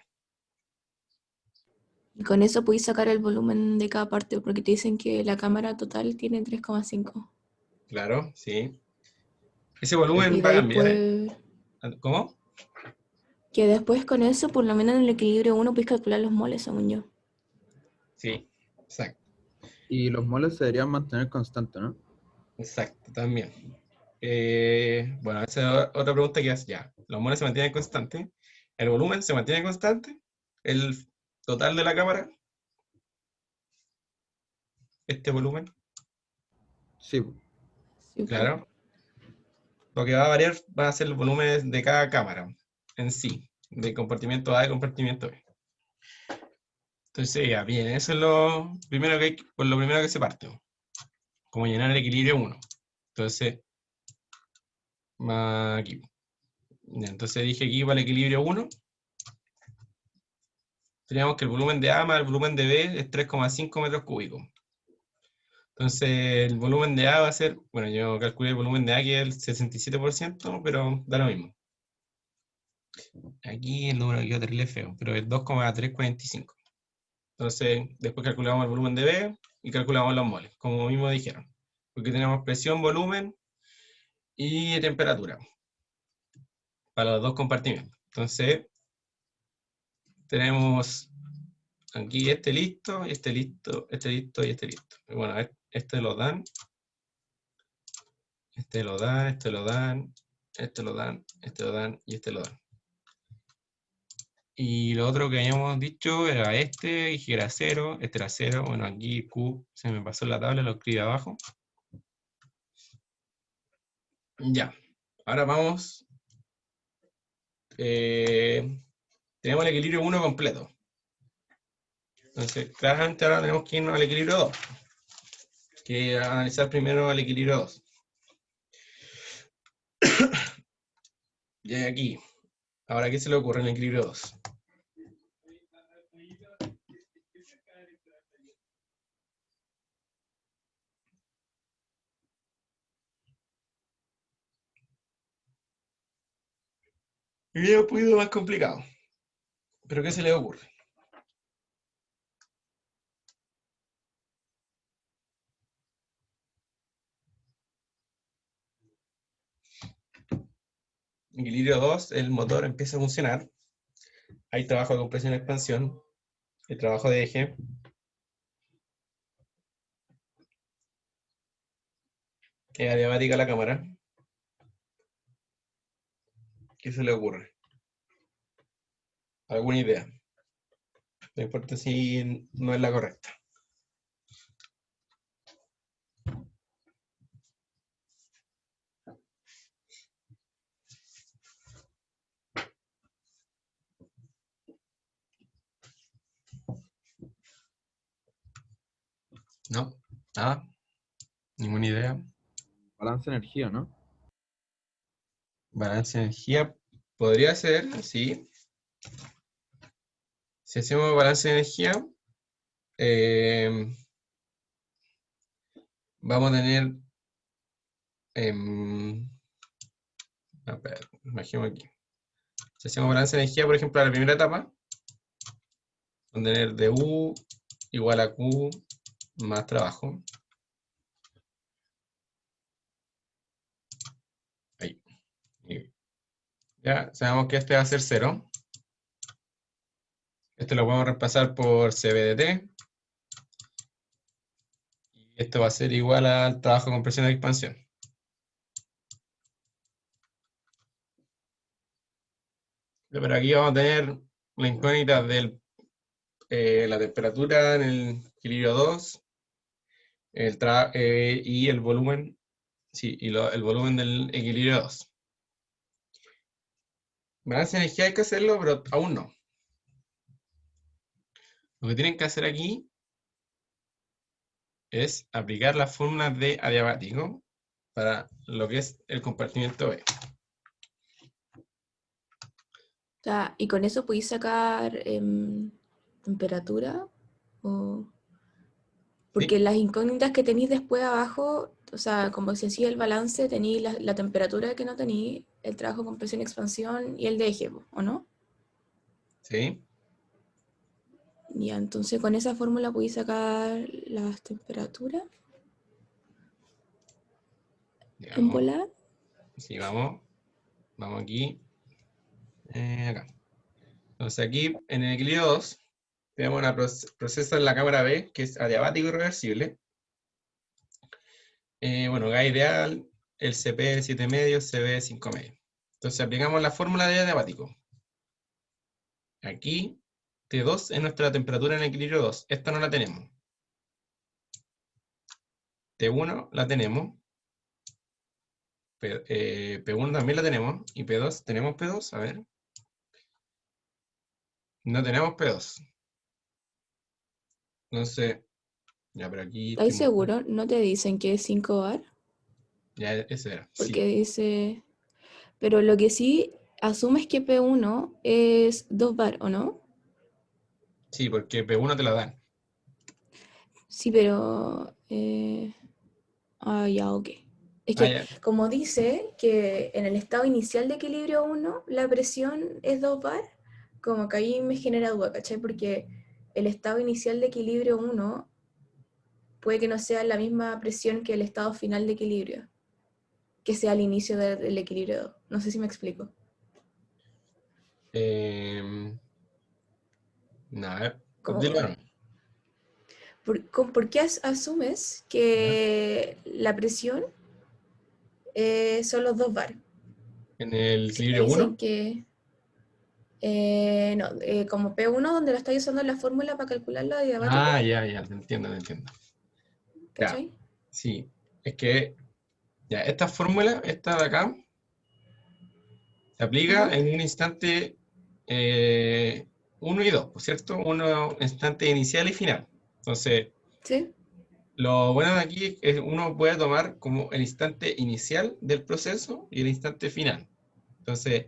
Y con eso podéis sacar el volumen de cada parte, porque te dicen que la cámara total tiene 3,5. Claro, sí. Ese Es- volumen Y de va a ahí cambiar. pues, ¿Cómo? que después con eso, por lo menos en el equilibrio uno puedes calcular los moles, según yo. Sí, exacto, y los moles se deberían mantener constantes, ¿no? exacto, también. Bueno, esa es otra pregunta que es ya. ¿Los moles se mantienen constantes? ¿El volumen se mantiene constante? ¿El total de la cámara? ¿Este volumen? Sí, Sí, pues. Claro. Lo que va a variar va a ser el volumen de cada cámara en sí, de compartimiento A y compartimiento B. Entonces, ya, bien, eso es lo primero por lo primero que se parte, como llenar el equilibrio uno. Entonces, más aquí. Ya, entonces dije aquí para el equilibrio uno, teníamos que el volumen de A más el volumen de B es 3,5 metros cúbicos. Entonces, el volumen de A va a ser, bueno, yo calculé el volumen de A que es el 67%, pero da lo mismo. Aquí el número quedó terrible feo, pero es 2,345. Entonces, después calculamos el volumen de B y calculamos los moles, como mismo dijeron. Porque tenemos presión, volumen y temperatura para los dos compartimentos. Entonces, tenemos aquí este listo, este listo, este listo y este listo. Y bueno, este lo dan, este lo dan, este lo dan, este lo dan, este lo dan y este lo dan. Y lo otro que habíamos dicho era este, y que era 0, este era 0. Bueno, aquí Q se me pasó en la tabla, lo escribí abajo. Ya, ahora vamos. Tenemos el equilibrio 1 completo. Entonces, claramente ahora tenemos que irnos al equilibrio 2, que analizar primero el equilibrio 2. Y aquí, ahora, ¿qué se le ocurre en el equilibrio 2? El video un poquito más complicado. ¿Pero qué se le ocurre? Equilibrio 2, el motor empieza a funcionar. Hay trabajo de compresión y expansión. El trabajo de eje. Es adiabática la cámara. ¿Qué se le ocurre? ¿Alguna idea? No importa si no es la correcta. No, nada, ninguna idea. balance de energía, ¿no? Balance de energía podría ser, sí. Si hacemos balance de energía, eh, vamos a tener, a ver, imagino aquí. Si hacemos balance de energía, por ejemplo, a la primera etapa, vamos a tener du igual a Q más trabajo. Ya sabemos que este va a ser 0. Este lo podemos reemplazar por CB de T. Y esto va a ser igual al trabajo de compresión de expansión. Pero aquí vamos a tener la incógnita de la temperatura en el equilibrio 2 y el volumen, sí, y el volumen del equilibrio 2. Balance de energía hay que hacerlo, pero aún no. Lo que tienen que hacer aquí es aplicar las fórmulas de adiabático para lo que es el compartimiento B. O sea, y con eso podéis sacar temperatura. O... Porque ¿Sí? las incógnitas que tenéis después abajo, o sea, como se hacía el balance, tenéis la temperatura que no tenéis, el trabajo con presión y expansión y el de eje, ¿o no? ¿Sí? Ya, entonces con esa fórmula podéis sacar las temperaturas en Digamos, volar. sí, vamos aquí, acá. Entonces aquí, en el equilibrio 2, tenemos un proceso en la cámara B, que es adiabático y reversible. Bueno, gas ideal, el CP 7 medio, CB 5 medio. Entonces aplicamos la fórmula de adiabático. Aquí, T2 es nuestra temperatura en el equilibrio 2. Esta no la tenemos. T1 la tenemos. P1 también la tenemos. Y P2, ¿tenemos P2? A ver. No tenemos P2. Entonces, ya, pero aquí estoy ¿Estáis mostrando. seguros? ¿No te dicen que es 5 bar? Ya, ese era. Porque Sí. dice... Pero lo que sí asumes que P1 es 2 bar, ¿o no? Sí, porque P1 te la dan. Sí, pero... Ah, ya, ok. Es Ah, que, ya. como dice que en el estado inicial de equilibrio 1 la presión es 2 bar, como que ahí me genera duda, ¿cachai? Porque el estado inicial de equilibrio 1 puede que no sea la misma presión que el estado final de equilibrio, que sea el inicio del equilibrio 2. No sé si me explico. Em, no, a ver. Dilo, Como, bueno. ¿por qué asumes ¿Ya? que la presión son los 2 bar? En el Si te equilibrio dicen 1. que no, como P1 donde lo estáis usando en la fórmula para calcular lo Ah, adiabático, ya, ya, te entiendo, te entiendo. Ya, ¿cachai? sí. Es que, ya, esta fórmula, esta de acá, se Ajá, aplica en un instante 1 y 2, ¿por cierto? Uno instante inicial y final. Entonces, sí, lo bueno de aquí es que uno puede tomar como el instante inicial del proceso y el instante final. Entonces,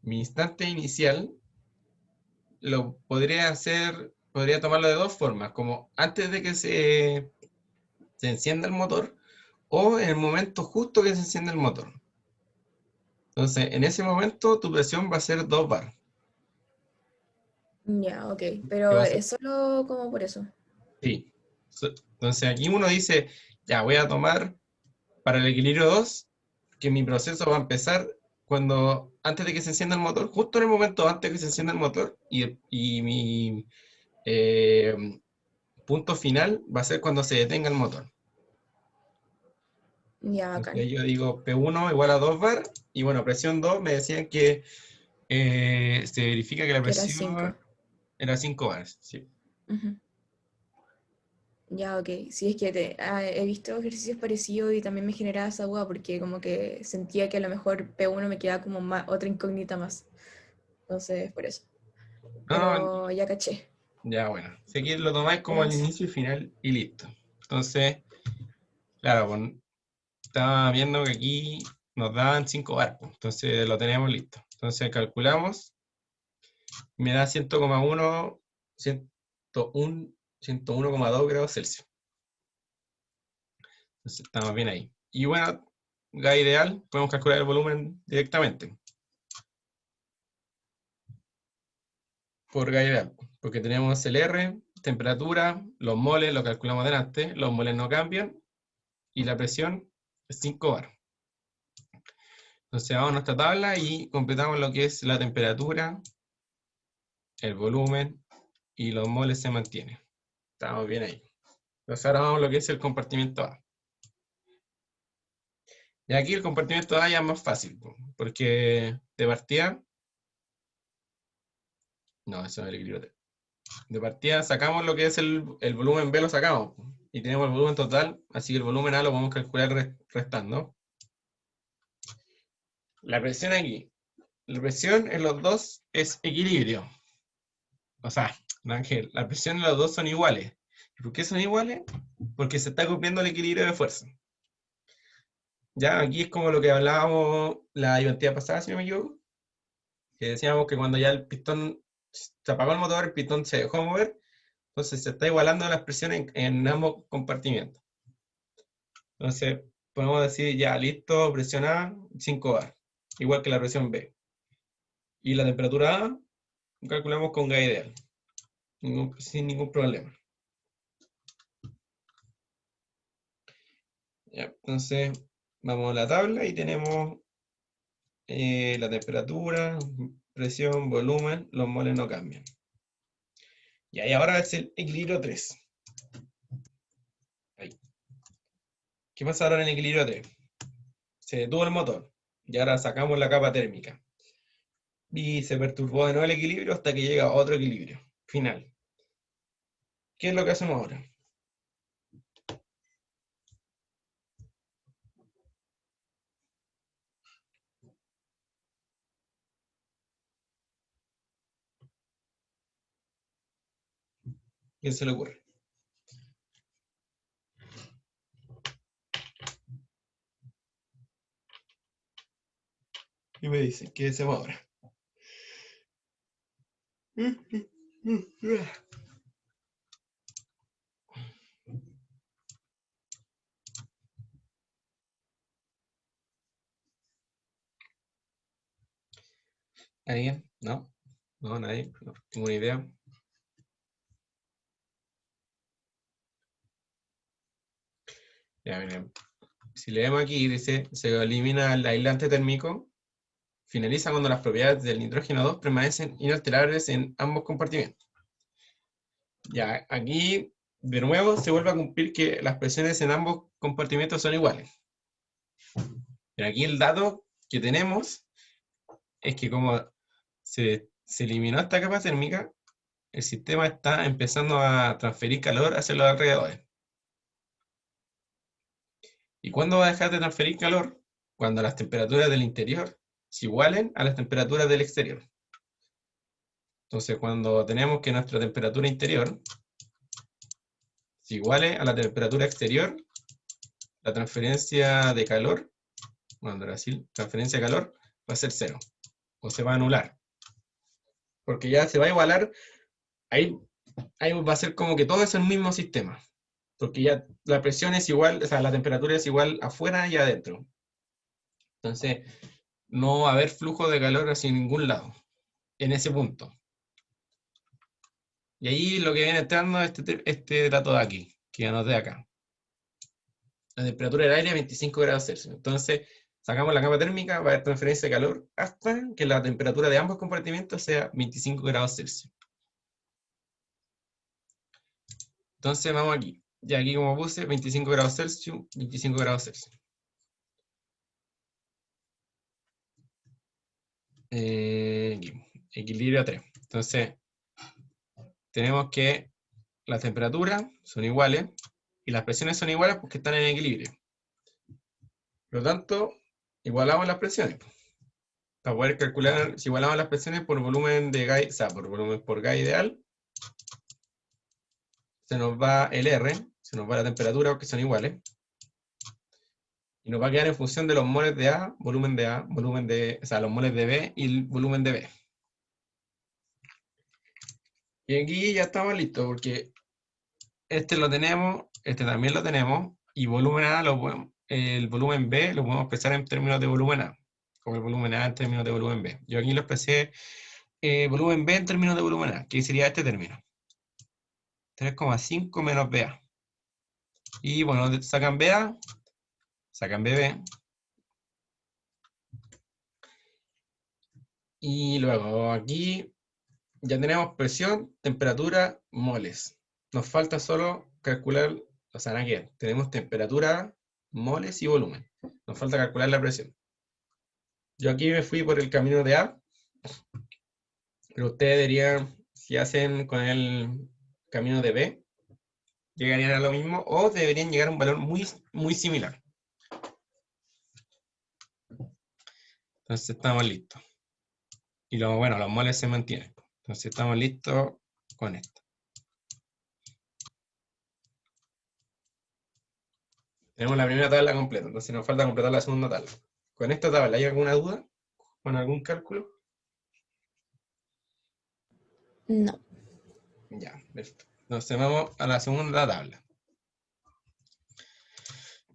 mi instante inicial lo podría tomarlo de dos formas, como antes de que se encienda el motor o en el momento justo que se enciende el motor. Entonces, en ese momento tu presión va a ser 2 bar. ya, ok, Que pero va a ser, es solo como por eso. sí. Entonces, aquí uno dice, ya voy a tomar para el equilibrio 2 que mi proceso va a empezar antes de que se encienda el motor, justo en el momento antes de que se encienda el motor, y mi eh, punto final va a ser cuando se detenga el motor. Ya, bacán. Entonces yo digo P1 igual a 2 bar, y bueno, presión 2 me decían que se verifica que la Que era 5. presión era 5 bars. Sí. Ya, ok. Sí, es que he visto ejercicios parecidos y también me generaba esa duda porque como que sentía que a lo mejor P1 me quedaba como otra incógnita más. Entonces, por eso. No, Pero ya caché. ya bueno. Si aquí lo tomáis como Era el eso. inicio y final y listo. Entonces, claro, pues, estaba viendo que aquí nos daban 5 bar, pues, entonces lo teníamos listo. Entonces calculamos, me da 100,1, 101, 101,2 grados Celsius. Entonces estamos bien ahí. Y bueno, gas ideal, podemos calcular el volumen directamente por gas ideal, porque tenemos el R, temperatura, los moles, lo calculamos delante, los moles no cambian, y la presión es 5 bar. Entonces vamos a nuestra tabla y completamos lo que es la temperatura, el volumen y los moles se mantienen. Estamos bien ahí. Entonces ahora vamos a lo que es el compartimiento A. Y aquí el compartimiento A ya es más fácil, porque de partida... No, eso es el equilibrio T. De partida sacamos lo que es el volumen B, lo sacamos. Y tenemos el volumen total, así que el volumen A lo podemos calcular restando. La presión aquí. La presión en los dos es equilibrio. O sea, Ángel, la presión en los dos son iguales. ¿Por qué son iguales? Porque se está cumpliendo el equilibrio de fuerza. Ya, aquí es como lo que hablábamos la diapositiva pasada, si no me equivoco. Que decíamos que cuando ya el pistón se apagó el motor, el pistón se dejó mover, entonces se está igualando las presiones en ambos compartimentos. Entonces, podemos decir ya, listo, presión A, 5 bar, igual que la presión B. Y la temperatura A, calculamos con gas ideal, sin ningún problema. Ya, entonces, vamos a la tabla y tenemos la temperatura, presión, volumen, los moles no cambian. Y ahí ahora es el equilibrio 3. Ahí. ¿Qué pasa ahora en el equilibrio 3? Se detuvo el motor y ahora sacamos la capa térmica. Y se perturbó de nuevo el equilibrio hasta que llega a otro equilibrio final. ¿Qué es lo que hacemos ahora? ¿Qué se le ocurre? ¿Qué me dicen? ¿Qué hacemos ahora? ¿Alguien? ¿No? ¿No? ¿Nadie? No tengo una idea. Ya, miren. Si leemos aquí, dice, se elimina el aislante térmico, finaliza cuando las propiedades del nitrógeno 2 permanecen inalterables en ambos compartimentos. Ya, aquí, de nuevo, se vuelve a cumplir que las presiones en ambos compartimentos son iguales. Pero aquí el dato que tenemos es que como se eliminó esta capa térmica, el sistema está empezando a transferir calor hacia los alrededores. ¿Y cuándo va a dejar de transferir calor? Cuando las temperaturas del interior se igualen a las temperaturas del exterior. Entonces, cuando tenemos que nuestra temperatura interior se iguale a la temperatura exterior, la transferencia de calor, bueno, Brasil, transferencia de calor va a ser cero, o se va a anular. Porque ya se va a igualar, ahí va a ser como que todo es el mismo sistema. Porque ya la presión es igual, o sea, la temperatura es igual afuera y adentro. Entonces, no va a haber flujo de calor hacia ningún lado, en ese punto. Y ahí lo que viene entrando es este dato de aquí, que anoté acá. La temperatura del aire es 25 grados Celsius. Entonces, sacamos la capa térmica, va a haber transferencia de calor hasta que la temperatura de ambos compartimentos sea 25 grados Celsius. Entonces, vamos aquí. Y aquí como puse, 25 grados Celsius, 25 grados Celsius. Equilibrio 3. Entonces, tenemos que las temperaturas son iguales y las presiones son iguales porque están en equilibrio. Por lo tanto, igualamos las presiones. Para poder calcular, si igualamos las presiones por volumen de gas, o sea, por gas ideal, se nos va el R, se nos va la temperatura porque son iguales. Y nos va a quedar en función de los moles de A, volumen de, o sea, los moles de B y el volumen de B. Y aquí ya estamos listos porque este lo tenemos, este también lo tenemos, y volumen A, el volumen B lo podemos expresar en términos de volumen A, como el volumen A en términos de volumen B. Yo aquí lo expresé volumen B en términos de volumen A, que sería este término. 3,5 menos BA. Y bueno, sacan BA, sacan BB. Y luego aquí ya tenemos presión, temperatura, moles. Nos falta solo calcular, o sea, nada que ver. Tenemos temperatura, moles y volumen. Nos falta calcular la presión. Yo aquí me fui por el camino de A, pero ustedes deberían, si hacen con el camino de B, llegarían a lo mismo o deberían llegar a un valor muy, muy similar. Entonces estamos listos. Y bueno, los moles se mantienen. Entonces estamos listos con esto. Tenemos la primera tabla completa, entonces nos falta completar la segunda tabla. Con esta tabla, ¿hay alguna duda? ¿Con algún cálculo? No. Ya, perfecto. Entonces vamos a la segunda tabla.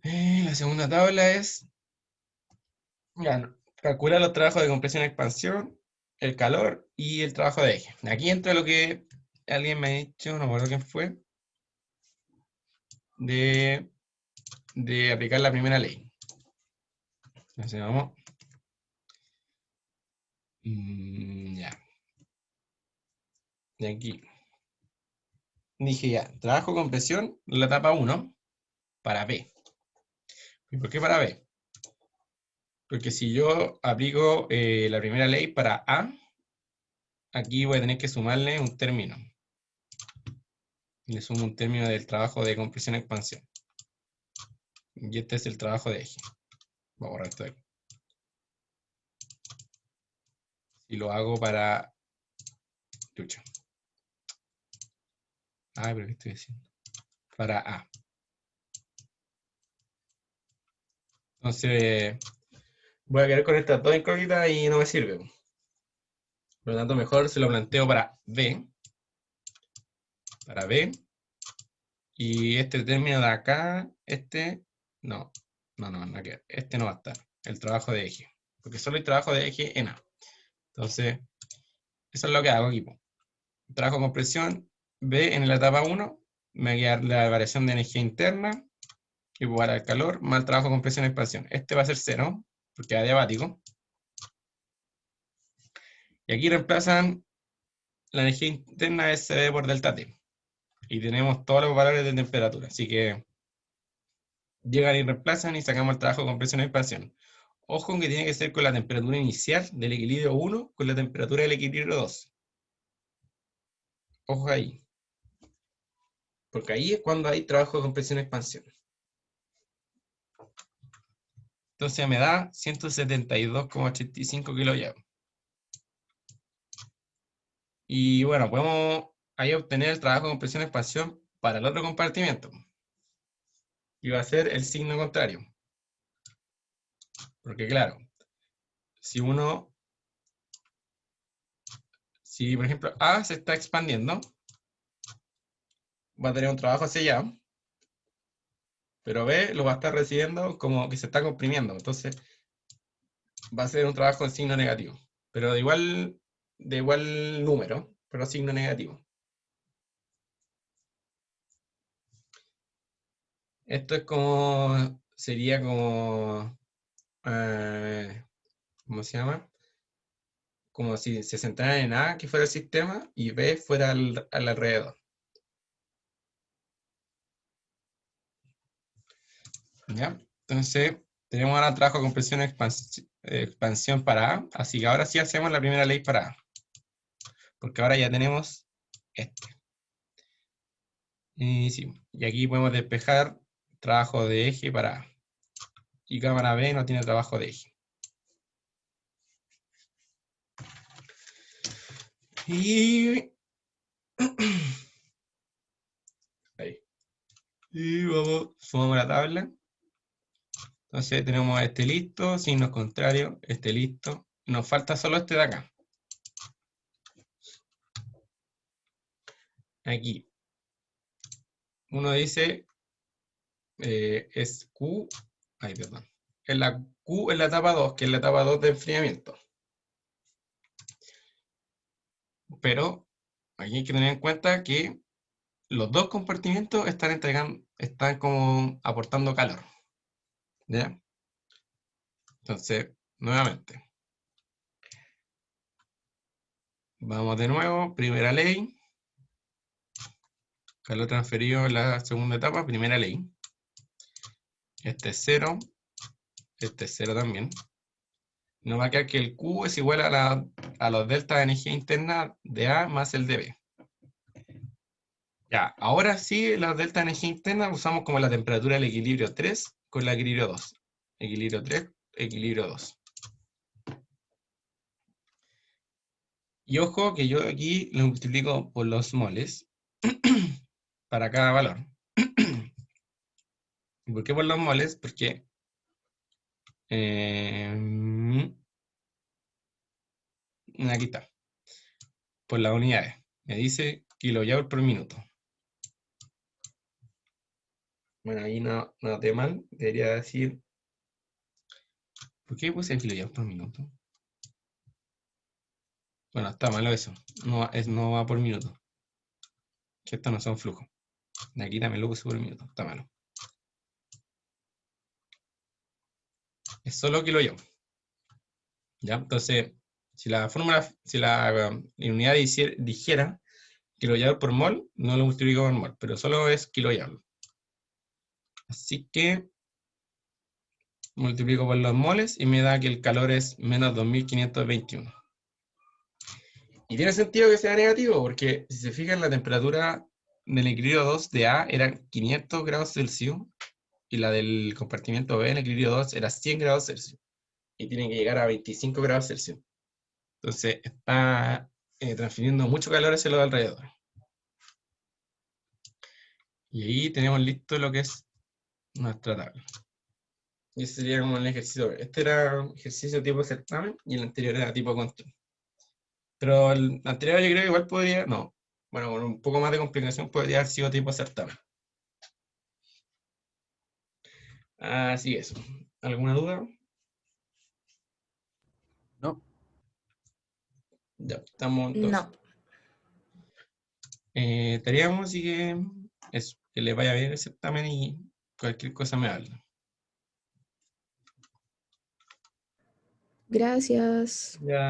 La segunda tabla es, ya, calcula los trabajos de compresión y expansión, el calor y el trabajo de eje. Aquí entra lo que alguien me ha dicho, no me acuerdo quién fue, de aplicar la primera ley. Entonces vamos. Ya. De aquí. Dije ya, trabajo con presión, la etapa 1, para B. ¿Y por qué para B? Porque si yo aplico la primera ley para A, aquí voy a tener que sumarle un término. Le sumo un término del trabajo de compresión-expansión. Y este es el trabajo de eje. Voy a borrar esto de aquí. Si lo hago para... Chucha. Ay, pero ¿qué estoy haciendo? Para A. Entonces, voy a quedar con estas dos incógnitas y no me sirve. Por lo tanto, mejor se lo planteo para B. Para B. Y este término de acá, no, este no va a estar. El trabajo de eje. Porque solo hay trabajo de eje en A. Entonces, eso es lo que hago aquí. Trabajo con presión, B en la etapa 1, me va a quedar la variación de energía interna, igual al calor, más el trabajo con presión y expansión. Este va a ser 0, porque es adiabático. Y aquí reemplazan la energía interna SB por delta T. Y tenemos todos los valores de temperatura. Así que llegan y reemplazan y sacamos el trabajo con presión y expansión. Ojo que tiene que ser con la temperatura inicial del equilibrio 1 con la temperatura del equilibrio 2. Ojo ahí. Porque ahí es cuando hay trabajo de compresión y expansión. Entonces me da 172,85 kJ. Y bueno, podemos ahí obtener el trabajo de compresión y expansión para el otro compartimiento. Y va a ser el signo contrario. Porque claro, si por ejemplo A se está expandiendo, va a tener un trabajo hacia allá, pero B lo va a estar recibiendo como que se está comprimiendo. Entonces va a ser un trabajo en signo negativo. Pero de igual número, pero signo negativo. Esto es como, sería como, ¿cómo se llama? Como si se centraran en A, que fuera el sistema, y B fuera al alrededor. ¿Ya? Entonces, tenemos ahora trabajo de compresión y expansión para A, así que ahora sí hacemos la primera ley para A. Porque ahora ya tenemos este. Y sí, y aquí podemos despejar trabajo de eje para A. Y cámara B no tiene trabajo de eje. Y... ahí. Y vamos, sumamos la tabla. Entonces tenemos este listo, signos contrarios, este listo. Nos falta solo este de acá. Aquí. Uno dice, es Q, ay, perdón. Es la Q en la etapa 2, que es la etapa 2 de enfriamiento. Pero aquí hay que tener en cuenta que los dos compartimientos están como aportando calor. ¿Ya? Entonces, nuevamente. Vamos de nuevo, primera ley. Calor transferido en la segunda etapa, primera ley. Este es 0. Este es 0 también. Nos va a quedar que el Q es igual a los deltas de energía interna de A más el de B. Ya, ahora sí, los deltas de energía interna usamos como la temperatura del equilibrio 3 con el equilibrio 2. Equilibrio 3, equilibrio 2. Y ojo que yo aquí lo multiplico por los moles para cada valor. ¿Por qué por los moles? Porque aquí está. Por las unidades. Me dice kilojoule por minuto. Bueno, ahí no noté mal. Debería decir. ¿Por qué puse kilojoule por minuto? Bueno, está malo eso. No va por minuto. Que estos no son flujos. De aquí también lo puse por minuto. Está malo. Es solo kilojoule. ¿Ya? Entonces, si la unidad dijera kilojoule por mol, no lo multiplico por mol, pero solo es kilojoule. Así que multiplico por los moles y me da que el calor es menos 2521. Y tiene sentido que sea negativo, porque si se fijan, la temperatura del equilibrio 2 de A era 500 grados Celsius y la del compartimiento B, el equilibrio 2, era 100 grados Celsius. Y tiene que llegar a 25 grados Celsius. Entonces está transfiriendo mucho calor hacia los alrededor. Y ahí tenemos listo lo que es nuestra tabla. Y ese sería como el ejercicio. Este era un ejercicio tipo certamen y el anterior era tipo control. Pero el anterior yo creo que igual podría, no, bueno, con un poco más de complicación podría haber sido tipo certamen. Así es. ¿Alguna duda? No. Ya, estamos entonces. No. Estaríamos, así que eso, que le vaya bien el certamen y cualquier cosa me habla. Gracias. Ya.